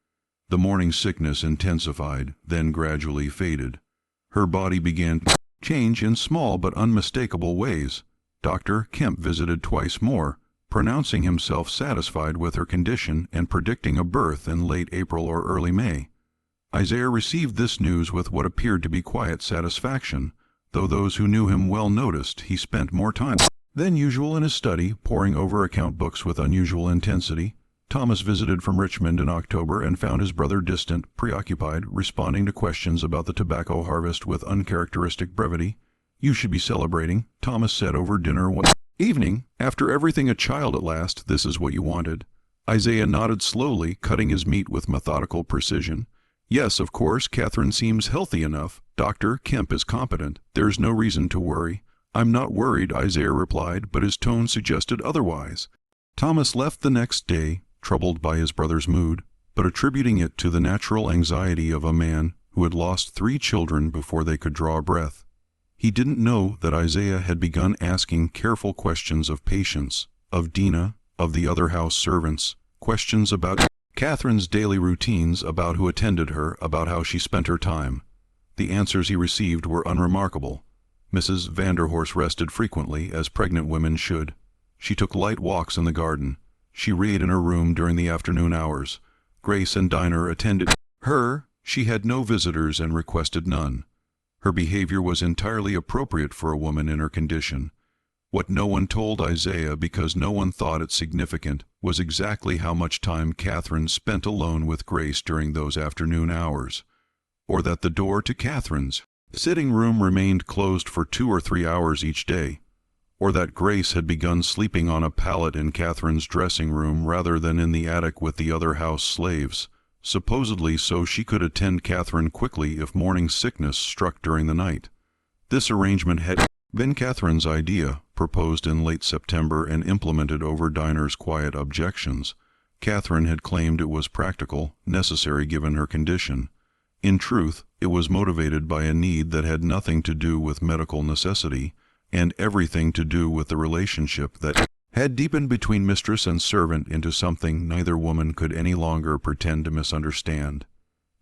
The morning sickness intensified, then gradually faded. Her body began to change in small but unmistakable ways. Dr. Kemp visited twice more, pronouncing himself satisfied with her condition and predicting a birth in late April or early May. Isaiah received this news with what appeared to be quiet satisfaction, though those who knew him well noticed he spent more time than usual in his study, poring over account books with unusual intensity. Thomas visited from Richmond in October and found his brother distant, preoccupied, responding to questions about the tobacco harvest with uncharacteristic brevity. "You should be celebrating," Thomas said over dinner one Evening, after everything a child at last, this is what you wanted. Isaiah nodded slowly, cutting his meat with methodical precision. Yes, of course, Catherine seems healthy enough. Dr. Kemp is competent. There's no reason to worry. I'm not worried, Isaiah replied, but his tone suggested otherwise. Thomas left the next day, troubled by his brother's mood, but attributing it to the natural anxiety of a man who had lost 3 children before they could draw a breath. He didn't know that Isaiah had begun asking careful questions of Patience, of Dina, of the other house servants, questions about Catherine's daily routines, about who attended her, about how she spent her time. The answers he received were unremarkable. Mrs. Vanderhorst rested frequently, as pregnant women should. She took light walks in the garden. She read in her room during the afternoon hours. Grace and Dinah attended her. She had no visitors and requested none. Her behavior was entirely appropriate for a woman in her condition. What no one told Isaiah, because no one thought it significant, was exactly how much time Catherine spent alone with Grace during those afternoon hours, or that the door to Catherine's sitting room remained closed for 2 or 3 hours each day, or that Grace had begun sleeping on a pallet in Catherine's dressing room rather than in the attic with the other house slaves, supposedly so she could attend Catherine quickly if morning sickness struck during the night. This arrangement had been Catherine's idea, proposed in late September and implemented over Dinah's quiet objections. Catherine had claimed it was practical, necessary given her condition. In truth, it was motivated by a need that had nothing to do with medical necessity, and everything to do with the relationship that had deepened between mistress and servant into something neither woman could any longer pretend to misunderstand.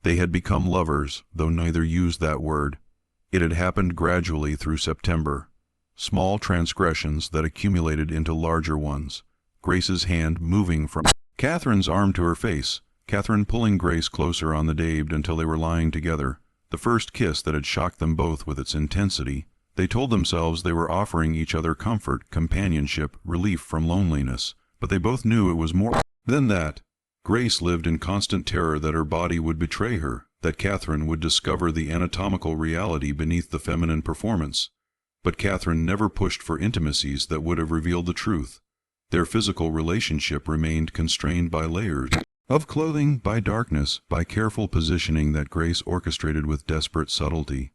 They had become lovers, though neither used that word. It had happened gradually through September. Small transgressions that accumulated into larger ones. Grace's hand moving from Catherine's arm to her face, Catherine pulling Grace closer on the dade until they were lying together. The first kiss that had shocked them both with its intensity. They told themselves they were offering each other comfort, companionship, relief from loneliness, but they both knew it was more than that. Grace lived in constant terror that her body would betray her, that Catherine would discover the anatomical reality beneath the feminine performance. But Catherine never pushed for intimacies that would have revealed the truth. Their physical relationship remained constrained by layers of clothing, by darkness, by careful positioning that Grace orchestrated with desperate subtlety.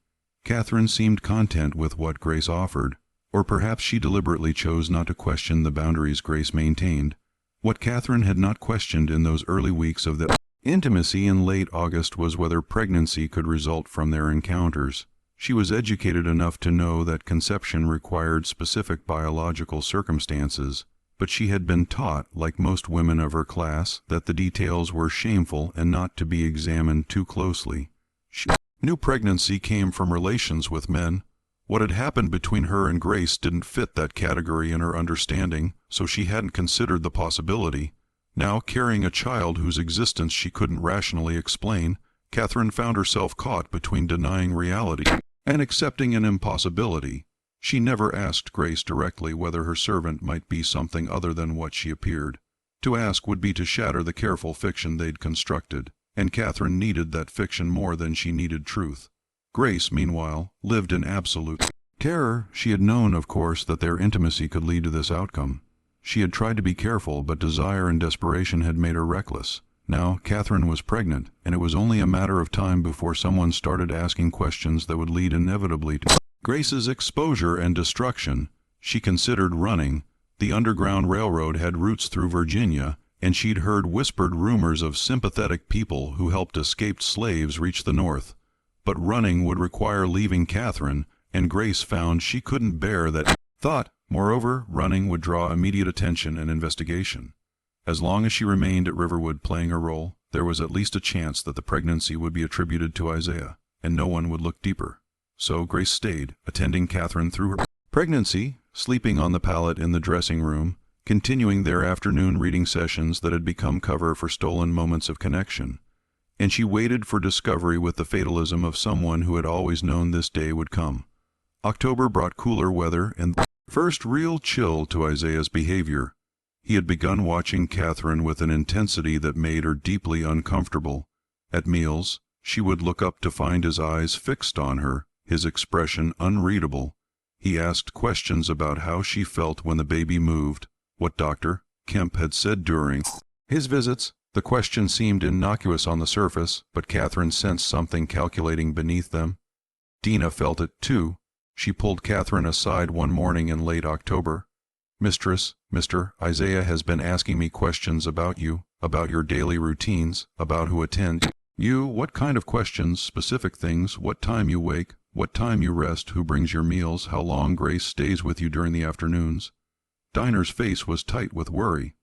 Catherine seemed content with what Grace offered, or perhaps she deliberately chose not to question the boundaries Grace maintained. What Catherine had not questioned in those early weeks of the intimacy in late August was whether pregnancy could result from their encounters. She was educated enough to know that conception required specific biological circumstances, but she had been taught, like most women of her class, that the details were shameful and not to be examined too closely. She knew pregnancy came from relations with men. What had happened between her and Grace didn't fit that category in her understanding, so she hadn't considered the possibility. Now, carrying a child whose existence she couldn't rationally explain, Catherine found herself caught between denying reality and accepting an impossibility. She never asked Grace directly whether her servant might be something other than what she appeared. To ask would be to shatter the careful fiction they'd constructed, and Catherine needed that fiction more than she needed truth. Grace, meanwhile, lived in absolute terror. She had known, of course, that their intimacy could lead to this outcome. She had tried to be careful, but desire and desperation had made her reckless. Now Catherine was pregnant, and it was only a matter of time before someone started asking questions that would lead inevitably to Grace's exposure and destruction. She considered running. The Underground Railroad had routes through Virginia, and she'd heard whispered rumors of sympathetic people who helped escaped slaves reach the North. But running would require leaving Catherine, and Grace found she couldn't bear that thought. Moreover, running would draw immediate attention and investigation. As long as she remained at Riverwood playing her role, there was at least a chance that the pregnancy would be attributed to Isaiah, and no one would look deeper. So Grace stayed, attending Catherine through her pregnancy, sleeping on the pallet in the dressing room, continuing their afternoon reading sessions that had become cover for stolen moments of connection. And she waited for discovery with the fatalism of someone who had always known this day would come. October brought cooler weather and the first real chill to Isaiah's behavior. He had begun watching Catherine with an intensity that made her deeply uncomfortable. At meals, she would look up to find his eyes fixed on her, his expression unreadable. He asked questions about how she felt when the baby moved, what Dr. Kemp had said during his visits. The question seemed innocuous on the surface, but Catherine sensed something calculating beneath them. Dina felt it, too. She pulled Catherine aside one morning in late October. "Mistress, Mr. Isaiah has been asking me questions about you, about your daily routines, about who attend you, what kind of questions, specific things, what time you wake, what time you rest, who brings your meals, how long Grace stays with you during the afternoons." Dinah's face was tight with worry.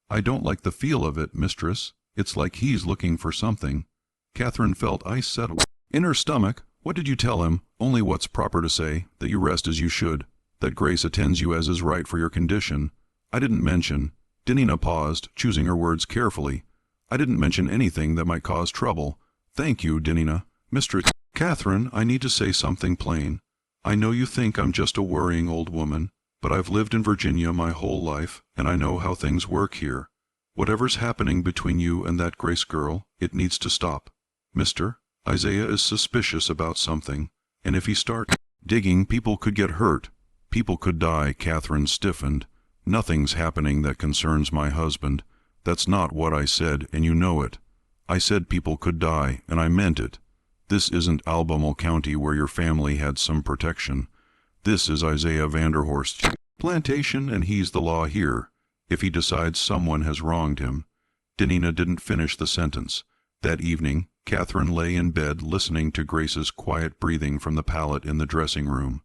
"I don't like the feel of it, mistress. It's like he's looking for something." Catherine felt ice settle in her stomach. "What did you tell him?" "Only what's proper to say, that you rest as you should, that Grace attends you as is right for your condition. I didn't mention—" Dinah paused, choosing her words carefully. "I didn't mention anything that might cause trouble." "Thank you, Dinah. Mistress Catherine, I need to say something plain. I know you think I'm just a worrying old woman, but I've lived in Virginia my whole life, and I know how things work here. Whatever's happening between you and that Grace girl, it needs to stop. Mr. Isaiah is suspicious about something, and if he starts digging, people could get hurt. People could die." Catherine stiffened. "Nothing's happening that concerns my husband. That's not what I said, and you know it. I said people could die, and I meant it. This isn't Albemarle County where your family had some protection. This is Isaiah Vanderhorst's plantation, and he's the law here, if he decides someone has wronged him." Dinah didn't finish the sentence. That evening, Catherine lay in bed listening to Grace's quiet breathing from the pallet in the dressing room.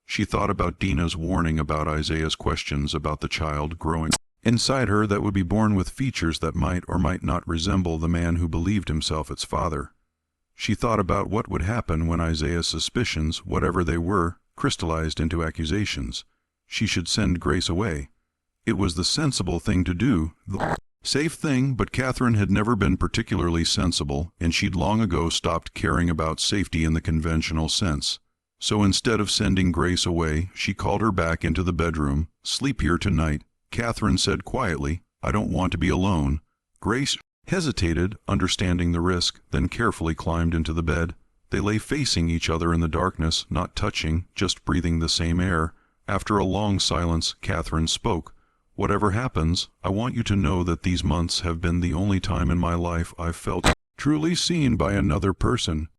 She thought about Dinah's warning about Isaiah's questions about the child growing inside her that would be born with features that might or might not resemble the man who believed himself its father. She thought about what would happen when Isaiah's suspicions, whatever they were, crystallized into accusations. She should send Grace away. It was the sensible thing to do, the safe thing, but Catherine had never been particularly sensible, and she'd long ago stopped caring about safety in the conventional sense. So instead of sending Grace away, she called her back into the bedroom. "Sleep here tonight," Catherine said quietly. "I don't want to be alone." Grace hesitated, understanding the risk, then carefully climbed into the bed. They lay facing each other in the darkness, not touching, just breathing the same air. After a long silence, Catherine spoke. "Whatever happens, I want you to know that these months have been the only time in my life I've felt truly seen by another person.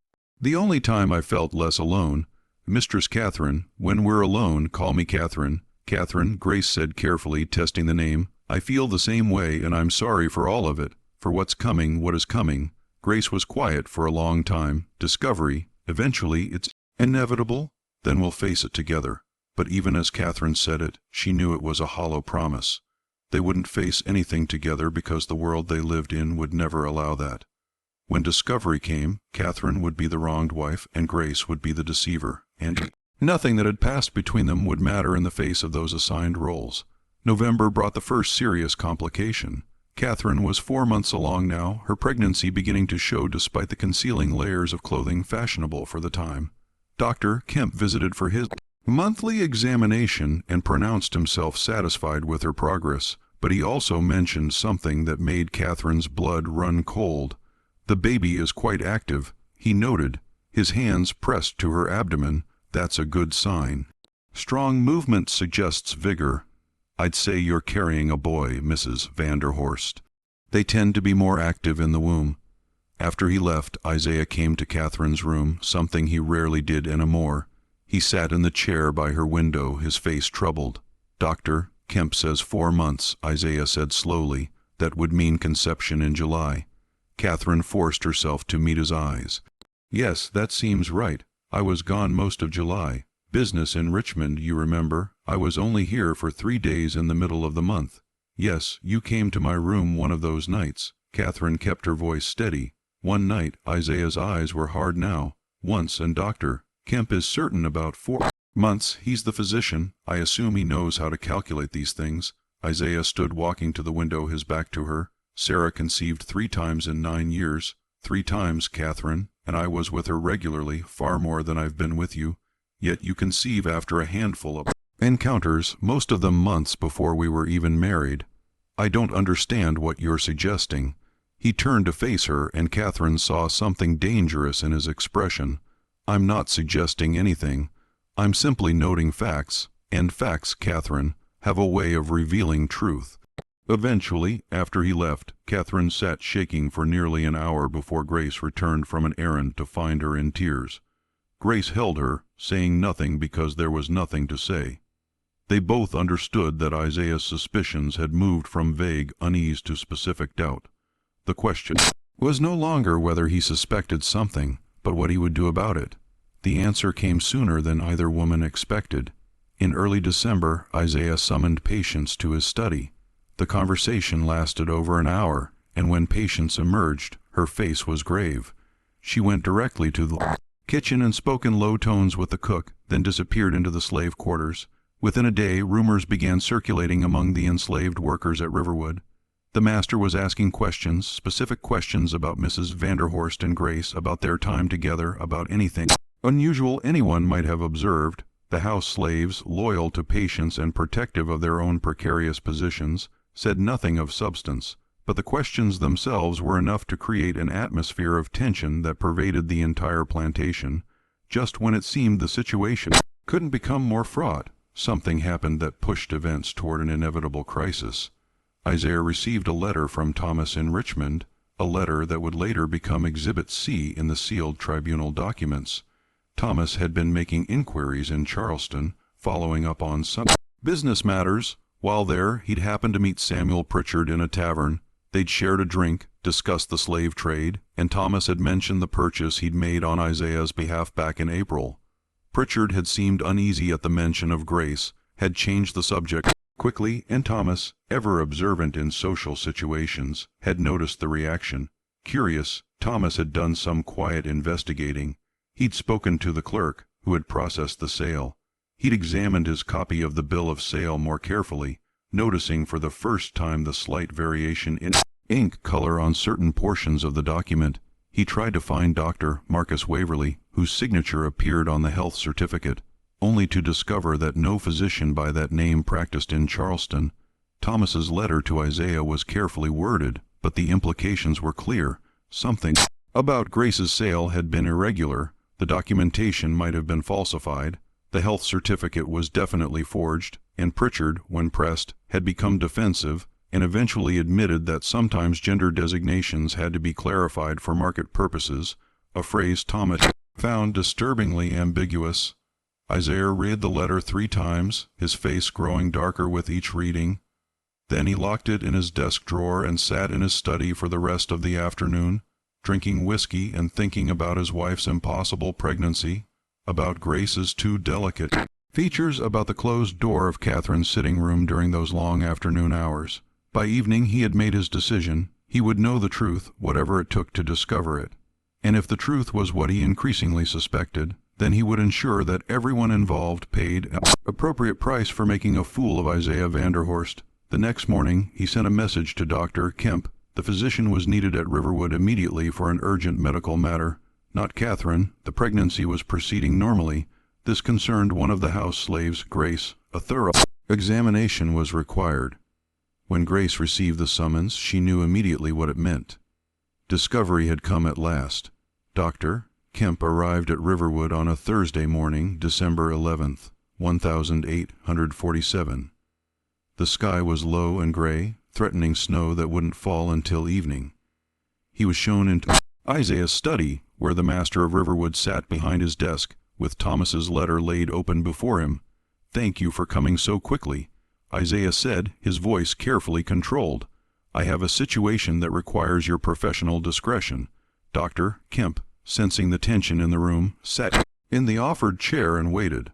The only time I felt less alone. Mistress Catherine, when we're alone, call me Catherine." "Catherine," Grace said carefully, testing the name. "I feel the same way, and I'm sorry for all of it, for what's coming, what is coming." Grace was quiet for a long time. "Discovery. Eventually, it's inevitable. Then we'll face it together." But even as Catherine said it, she knew it was a hollow promise. They wouldn't face anything together because the world they lived in would never allow that. When discovery came, Catherine would be the wronged wife, and Grace would be the deceiver, and nothing that had passed between them would matter in the face of those assigned roles. November brought the first serious complication. Catherine was 4 months along now, her pregnancy beginning to show despite the concealing layers of clothing fashionable for the time. Dr. Kemp visited for his monthly examination and pronounced himself satisfied with her progress, but he also mentioned something that made Catherine's blood run cold. "The baby is quite active," he noted, his hands pressed to her abdomen. "That's a good sign. Strong movement suggests vigor. I'd say you're carrying a boy, Mrs. Vanderhorst. They tend to be more active in the womb." After he left, Isaiah came to Catherine's room, something he rarely did anymore. He sat in the chair by her window, his face troubled. "Dr. Kemp says 4 months, Isaiah said slowly. "That would mean conception in July." Catherine forced herself to meet his eyes. "Yes, that seems right. I was gone most of July. Business in Richmond, you remember. I was only here for 3 days in the middle of the month. Yes, you came to my room one of those nights." Catherine kept her voice steady. "One night." Isaiah's eyes were hard now. "Once, and Dr. Kemp is certain about 4 months. He's the physician. I assume he knows how to calculate these things." Isaiah stood walking to the window, his back to her. "Sarah conceived 3 times in 9 years. 3 times, Catherine, and I was with her regularly, far more than I've been with you. Yet you conceive after a handful of encounters, most of them months before we were even married. I don't understand what you're suggesting." He turned to face her, and Catherine saw something dangerous in his expression. "I'm not suggesting anything. I'm simply noting facts, and facts, Catherine, have a way of revealing truth. Eventually, after he left, Catherine sat shaking for nearly an hour before Grace returned from an errand to find her in tears. Grace held her, saying nothing because there was nothing to say. They both understood that Isaiah's suspicions had moved from vague unease to specific doubt. The question was no longer whether he suspected something, but what he would do about it. The answer came sooner than either woman expected. In early December, Isaiah summoned Patience to his study. The conversation lasted over an hour, and when Patience emerged, her face was grave. She went directly to the kitchen and spoke in low tones with the cook, then disappeared into the slave quarters. Within a day, rumors began circulating among the enslaved workers at Riverwood. The master was asking questions, specific questions about Mrs. Vanderhorst and Grace, about their time together, about anything unusual anyone might have observed. The house slaves, loyal to Patience and protective of their own precarious positions, said nothing of substance, but the questions themselves were enough to create an atmosphere of tension that pervaded the entire plantation. Just when it seemed the situation couldn't become more fraught, something happened that pushed events toward an inevitable crisis. Isaiah received a letter from Thomas in Richmond, a letter that would later become Exhibit C in the sealed tribunal documents. Thomas had been making inquiries in Charleston, following up on some business matters. While there, he'd happened to meet Samuel Pritchard in a tavern. They'd shared a drink, discussed the slave trade, and Thomas had mentioned the purchase he'd made on Isaiah's behalf back in April. Pritchard had seemed uneasy at the mention of Grace, had changed the subject quickly, and Thomas, ever observant in social situations, had noticed the reaction. Curious, Thomas had done some quiet investigating. He'd spoken to the clerk, who had processed the sale. He'd examined his copy of the bill of sale more carefully, noticing for the first time the slight variation in ink color on certain portions of the document. He tried to find Dr. Marcus Waverly, whose signature appeared on the health certificate, only to discover that no physician by that name practiced in Charleston. Thomas's letter to Isaiah was carefully worded, but the implications were clear. Something about Grace's sale had been irregular. The documentation might have been falsified. The health certificate was definitely forged, and Pritchard, when pressed, had become defensive and eventually admitted that sometimes gender designations had to be clarified for market purposes, a phrase Thomas found disturbingly ambiguous. Isaiah read the letter 3 times, his face growing darker with each reading. Then he locked it in his desk drawer and sat in his study for the rest of the afternoon, drinking whiskey and thinking about his wife's impossible pregnancy, about Grace's too delicate features, about the closed door of Catherine's sitting room during those long afternoon hours. By evening he had made his decision. He would know the truth, whatever it took to discover it. And if the truth was what he increasingly suspected, then he would ensure that everyone involved paid an appropriate price for making a fool of Isaiah Vanderhorst. The next morning he sent a message to Dr. Kemp. The physician was needed at Riverwood immediately for an urgent medical matter. Not Catherine. The pregnancy was proceeding normally. This concerned one of the house slaves, Grace. A thorough examination was required. When Grace received the summons, she knew immediately what it meant. Discovery had come at last. Dr. Kemp arrived at Riverwood on a Thursday morning, December 11th, 1847. The sky was low and gray, threatening snow that wouldn't fall until evening. He was shown into Isaiah's study, where the master of Riverwood sat behind his desk, with Thomas's letter laid open before him. "Thank you for coming so quickly," Isaiah said, his voice carefully controlled. "I have a situation that requires your professional discretion." Dr. Kemp, sensing the tension in the room, sat in the offered chair and waited.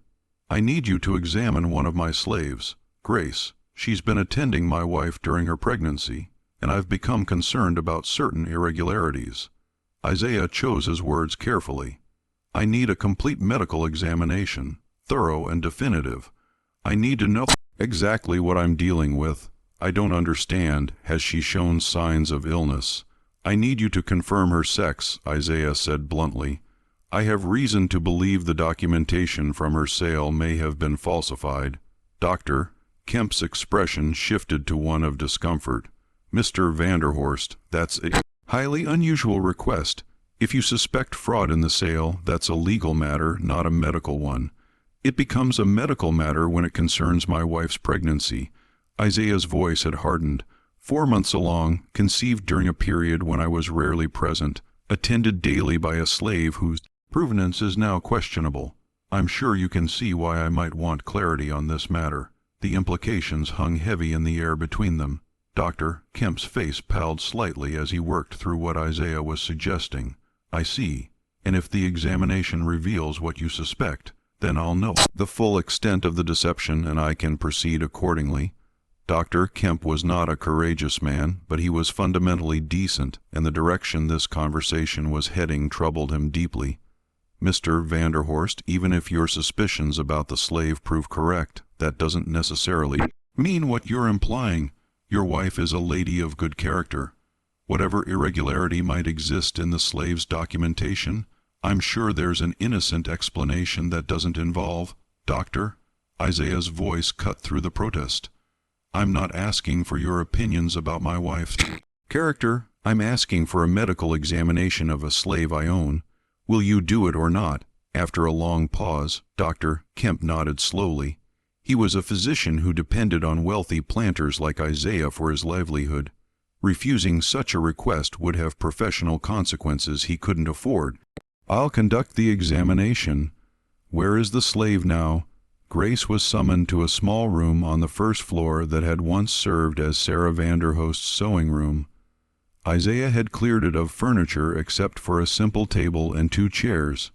"I need you to examine one of my slaves, Grace. She's been attending my wife during her pregnancy, and I've become concerned about certain irregularities." Isaiah chose his words carefully. "I need a complete medical examination, thorough and definitive. I need to know exactly what I'm dealing with. I don't understand. Has she shown signs of illness?" "I need you to confirm her sex," Isaiah said bluntly. "I have reason to believe the documentation from her sale may have been falsified." Dr. Kemp's expression shifted to one of discomfort. "Mr. Vanderhorst, that's a highly unusual request. If you suspect fraud in the sale, that's a legal matter, not a medical one. It becomes a medical matter when it concerns my wife's pregnancy. Isaiah's voice had hardened. 4 months along, conceived during a period when I was rarely present, attended daily by a slave whose provenance is now questionable. I'm sure you can see why I might want clarity on this matter. The implications hung heavy in the air between them. Dr. Kemp's face palled slightly as he worked through what Isaiah was suggesting. I see. And if the examination reveals what you suspect, then I'll know the full extent of the deception and I can proceed accordingly. Dr. Kemp was not a courageous man, but he was fundamentally decent, and the direction this conversation was heading troubled him deeply. Mr. Vanderhorst, even if your suspicions about the slave prove correct, that doesn't necessarily mean what you're implying. Your wife is a lady of good character. Whatever irregularity might exist in the slave's documentation, I'm sure there's an innocent explanation that doesn't involve. Doctor, Isaiah's voice cut through the protest. I'm not asking for your opinions about my wife's character. I'm asking for a medical examination of a slave I own. Will you do it or not? After a long pause, Dr. Kemp nodded slowly. He was a physician who depended on wealthy planters like Isaiah for his livelihood. Refusing such a request would have professional consequences he couldn't afford. I'll conduct the examination. Where is the slave now? Grace was summoned to a small room on the first floor that had once served as Sarah Vanderhost's sewing room. Isaiah had cleared it of furniture except for a simple table and 2 chairs.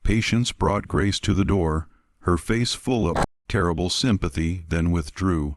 Patience brought Grace to the door, her face full of terrible sympathy, then withdrew.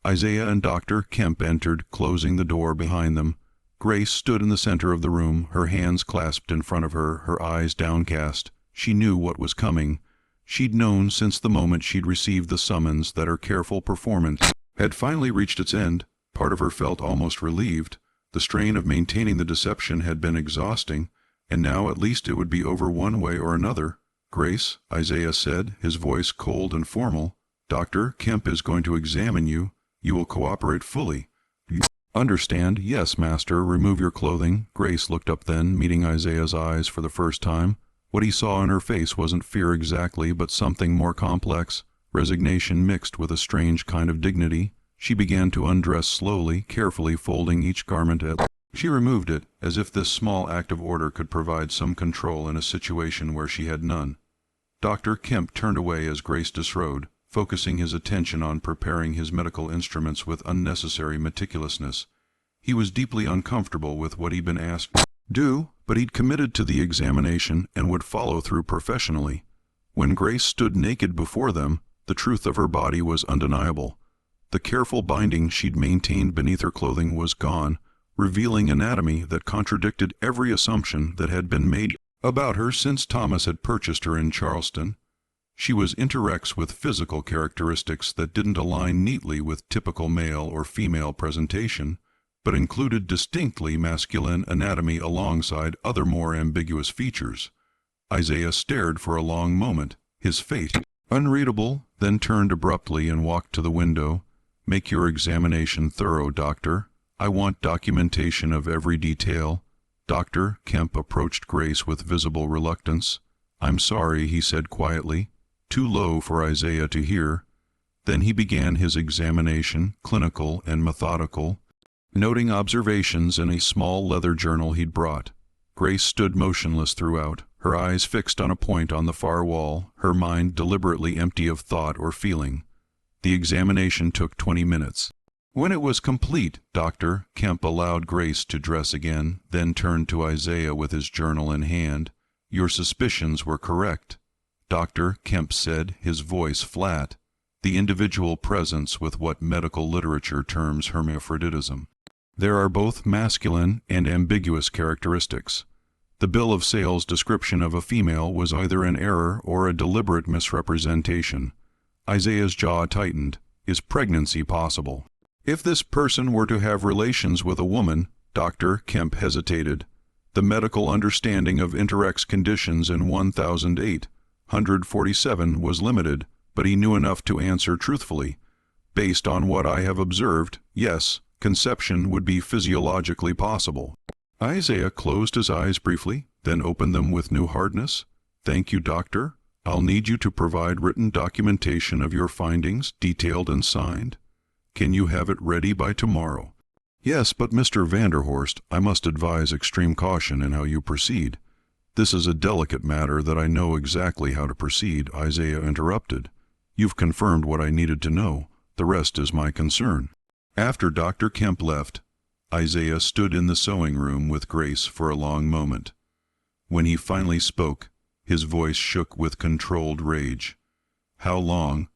Isaiah and Dr. Kemp entered, closing the door behind them. Grace stood in the center of the room, her hands clasped in front of her, her eyes downcast. She knew what was coming. She'd known since the moment she'd received the summons that her careful performance had finally reached its end. Part of her felt almost relieved. The strain of maintaining the deception had been exhausting, and now at least it would be over one way or another. Grace, Isaiah said, his voice cold and formal, Dr. Kemp is going to examine you. You will cooperate fully. You understand? Yes, master. Remove your clothing. Grace looked up then, meeting Isaiah's eyes for the first time. What he saw in her face wasn't fear exactly, but something more complex, resignation mixed with a strange kind of dignity. She began to undress slowly, carefully folding each garment she removed it, as if this small act of order could provide some control in a situation where she had none. Dr. Kemp turned away as Grace disrobed, focusing his attention on preparing his medical instruments with unnecessary meticulousness. He was deeply uncomfortable with what he'd been asked to do, but he'd committed to the examination and would follow through professionally. When Grace stood naked before them, the truth of her body was undeniable. The careful binding she'd maintained beneath her clothing was gone, revealing anatomy that contradicted every assumption that had been made about her since Thomas had purchased her in Charleston. She was intersex with physical characteristics that didn't align neatly with typical male or female presentation, but included distinctly masculine anatomy alongside other more ambiguous features. Isaiah stared for a long moment, his face unreadable, then turned abruptly and walked to the window. Make your examination thorough, doctor. I want documentation of every detail. Dr. Kemp approached Grace with visible reluctance. I'm sorry, he said quietly, too low for Isaiah to hear. Then he began his examination, clinical and methodical, noting observations in a small leather journal he'd brought. Grace stood motionless throughout, her eyes fixed on a point on the far wall, her mind deliberately empty of thought or feeling. The examination took 20 minutes. When it was complete, Dr. Kemp allowed Grace to dress again, then turned to Isaiah with his journal in hand. Your suspicions were correct, Dr. Kemp said, his voice flat. The individual presents with what medical literature terms hermaphroditism. There are both masculine and ambiguous characteristics. The bill of sale's description of a female was either an error or a deliberate misrepresentation. Isaiah's jaw tightened. Is pregnancy possible? If this person were to have relations with a woman, Dr. Kemp hesitated. The medical understanding of intersex conditions in 1,847 was limited, but he knew enough to answer truthfully. Based on what I have observed, yes, conception would be physiologically possible. Isaiah closed his eyes briefly, then opened them with new hardness. Thank you, doctor. I'll need you to provide written documentation of your findings, detailed and signed. Can you have it ready by tomorrow?" "Yes, but Mr. Vanderhorst, I must advise extreme caution in how you proceed. This is a delicate matter that I know exactly how to proceed," Isaiah interrupted. "You've confirmed what I needed to know. The rest is my concern." After Dr. Kemp left, Isaiah stood in the sewing room with Grace for a long moment. When he finally spoke, his voice shook with controlled rage. "How long?"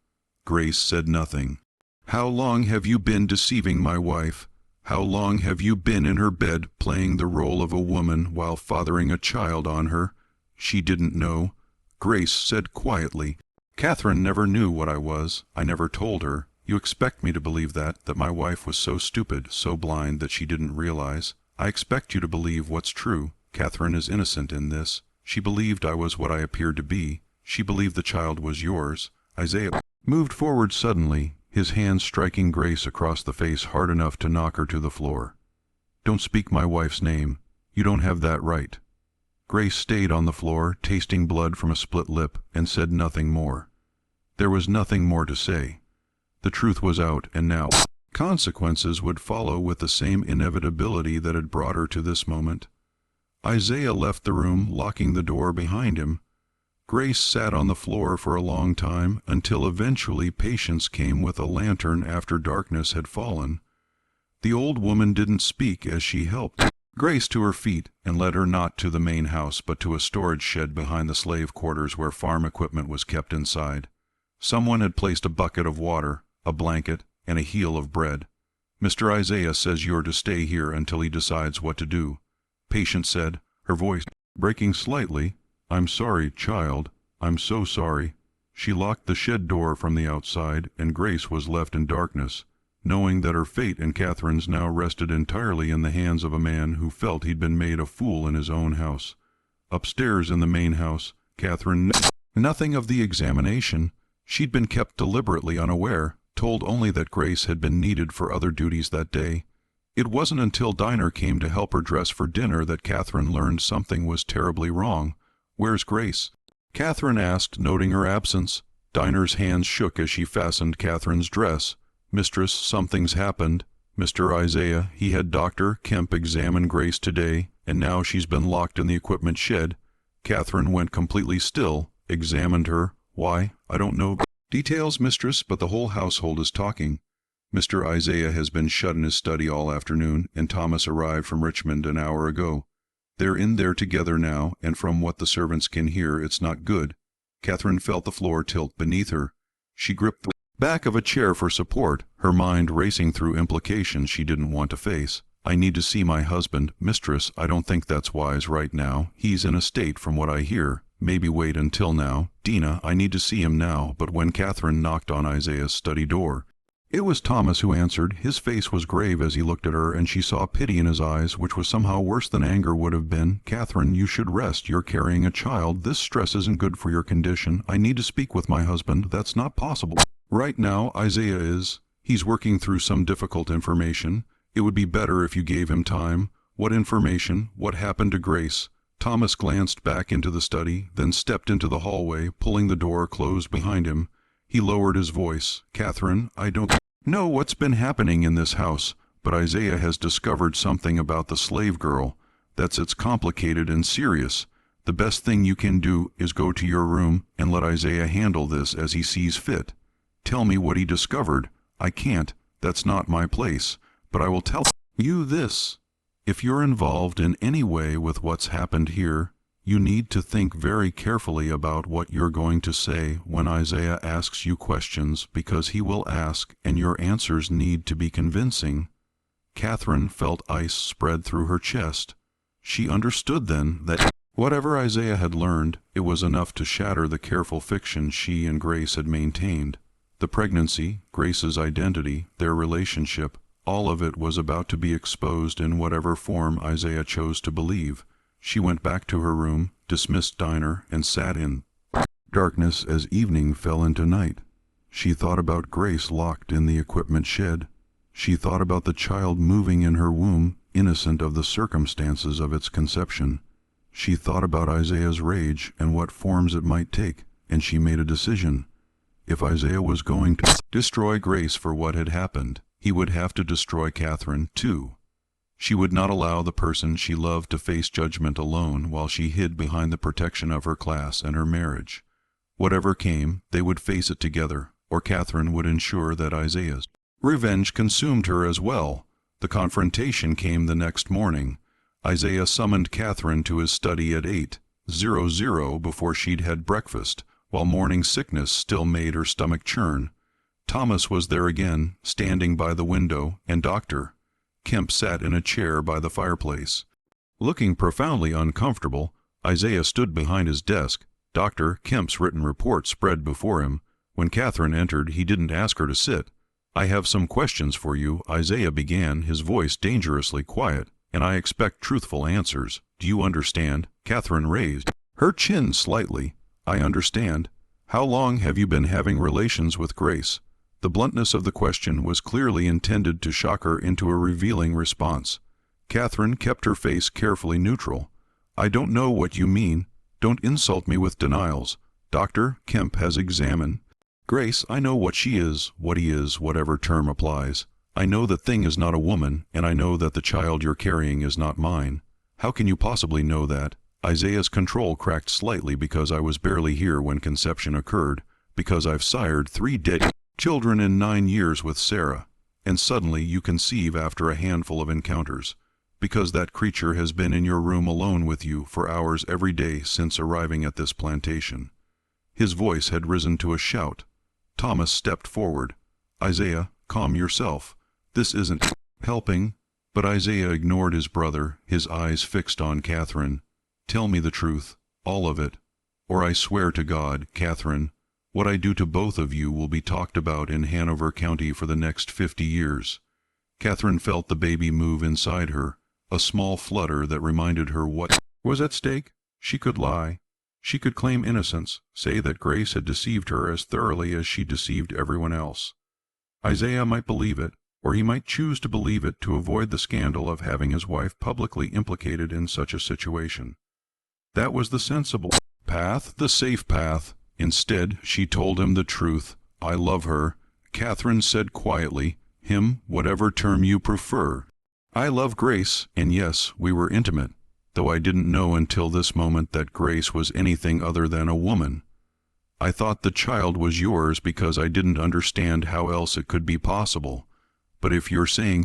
Grace said nothing. "How long have you been deceiving my wife? How long have you been in her bed playing the role of a woman while fathering a child on her?" She didn't know. Grace said quietly, "Catherine never knew what I was. I never told her. You expect me to believe that my wife was so stupid, so blind that she didn't realize. I expect you to believe what's true. Catherine is innocent in this. She believed I was what I appeared to be. She believed the child was yours." Isaiah moved forward suddenly, his hand striking Grace across the face hard enough to knock her to the floor. "Don't speak my wife's name. You don't have that right." Grace stayed on the floor, tasting blood from a split lip, and said nothing more. There was nothing more to say. The truth was out, and now consequences would follow with the same inevitability that had brought her to this moment. Isaiah left the room, locking the door behind him. Grace sat on the floor for a long time, until eventually Patience came with a lantern after darkness had fallen. The old woman didn't speak as she helped Grace to her feet and led her not to the main house but to a storage shed behind the slave quarters where farm equipment was kept inside. Someone had placed a bucket of water, a blanket, and a heel of bread. "Mr. Isaiah says you're to stay here until he decides what to do," Patience said, her voice breaking slightly. "I'm sorry, child. I'm so sorry." She locked the shed door from the outside, and Grace was left in darkness, knowing that her fate and Catherine's now rested entirely in the hands of a man who felt he'd been made a fool in his own house. Upstairs in the main house, Catherine knew nothing of the examination. She'd been kept deliberately unaware, told only that Grace had been needed for other duties that day. It wasn't until Dinah came to help her dress for dinner that Catherine learned something was terribly wrong. "Where's Grace?" Catherine asked, noting her absence. Dinah's hands shook as she fastened Catherine's dress. "Mistress, something's happened. Mr. Isaiah, he had Dr. Kemp examine Grace today, and now she's been locked in the equipment shed." Catherine went completely still. "Examined her? Why, I don't know details, mistress, but the whole household is talking. Mr. Isaiah has been shut in his study all afternoon, and Thomas arrived from Richmond an hour ago. They're in there together now, and from what the servants can hear, it's not good." Catherine felt the floor tilt beneath her. She gripped the back of a chair for support, her mind racing through implications she didn't want to face. "I need to see my husband, mistress. I don't think that's wise right now. He's in a state from what I hear. Maybe wait until now. Dinah, I need to see him now." But when Catherine knocked on Isaiah's study door, it was Thomas who answered. His face was grave as he looked at her, and she saw pity in his eyes, which was somehow worse than anger would have been. "Catherine, you should rest. You're carrying a child. This stress isn't good for your condition. I need to speak with my husband. That's not possible right now. Isaiah is. He's working through some difficult information. It would be better if you gave him time." "What information? What happened to Grace?" Thomas glanced back into the study, then stepped into the hallway, pulling the door closed behind him. He lowered his voice. "Catherine, I don't know what's been happening in this house, but Isaiah has discovered something about the slave girl. It's complicated and serious. The best thing you can do is go to your room and let Isaiah handle this as he sees fit. Tell me what he discovered. I can't. That's not my place. But I will tell you this. If you're involved in any way with what's happened here, you need to think very carefully about what you're going to say when Isaiah asks you questions, because he will ask, and your answers need to be convincing." Catherine felt ice spread through her chest. She understood then that whatever Isaiah had learned, it was enough to shatter the careful fiction she and Grace had maintained. The pregnancy, Grace's identity, their relationship, all of it was about to be exposed in whatever form Isaiah chose to believe. She went back to her room, dismissed Dinah, and sat in darkness as evening fell into night. She thought about Grace locked in the equipment shed. She thought about the child moving in her womb, innocent of the circumstances of its conception. She thought about Isaiah's rage and what forms it might take. and she made a decision. If Isaiah was going to destroy Grace for what had happened, he would have to destroy Catherine, too. She would not allow the person she loved to face judgment alone while she hid behind the protection of her class and her marriage. Whatever came, they would face it together, or Catherine would ensure that Isaiah's revenge consumed her as well. The confrontation came the next morning. Isaiah summoned Catherine to his study at 8:00 before she'd had breakfast, while morning sickness still made her stomach churn. Thomas was there again, standing by the window, and Dr. Kemp sat in a chair by the fireplace. Looking profoundly uncomfortable, Isaiah stood behind his desk. Dr. Kemp's written report spread before him. When Catherine entered, he didn't ask her to sit. "I have some questions for you," Isaiah began, his voice dangerously quiet, "and I expect truthful answers. Do you understand?" Catherine raised her chin slightly. "I understand. How long have you been having relations with Grace?" The bluntness of the question was clearly intended to shock her into a revealing response. Catherine kept her face carefully neutral. "I don't know what you mean. Don't insult me with denials. Dr. Kemp has examined Grace. I know what she is, what he is, whatever term applies. I know that thing is not a woman, and I know that the child you're carrying is not mine." "How can you possibly know that?" Isaiah's control cracked slightly. "Because I was barely here when conception occurred, because I've sired 3 dead children in 9 years with Sarah, and suddenly you conceive after a handful of encounters, because that creature has been in your room alone with you for hours every day since arriving at this plantation." His voice had risen to a shout. Thomas stepped forward. "Isaiah, calm yourself. This isn't helping." But Isaiah ignored his brother, his eyes fixed on Catherine. "Tell me the truth, all of it, or I swear to God, Catherine, what I do to both of you will be talked about in Hanover County for the next 50 years. Catherine felt the baby move inside her, a small flutter that reminded her what was at stake. She could lie. She could claim innocence, say that Grace had deceived her as thoroughly as she deceived everyone else. Isaiah might believe it, or he might choose to believe it to avoid the scandal of having his wife publicly implicated in such a situation. That was the sensible path, the safe path. Instead, she told him the truth. "I love her," Catherine said quietly, "him, whatever term you prefer. I love Grace, and yes, we were intimate, though I didn't know until this moment that Grace was anything other than a woman. I thought the child was yours because I didn't understand how else it could be possible. But if you're saying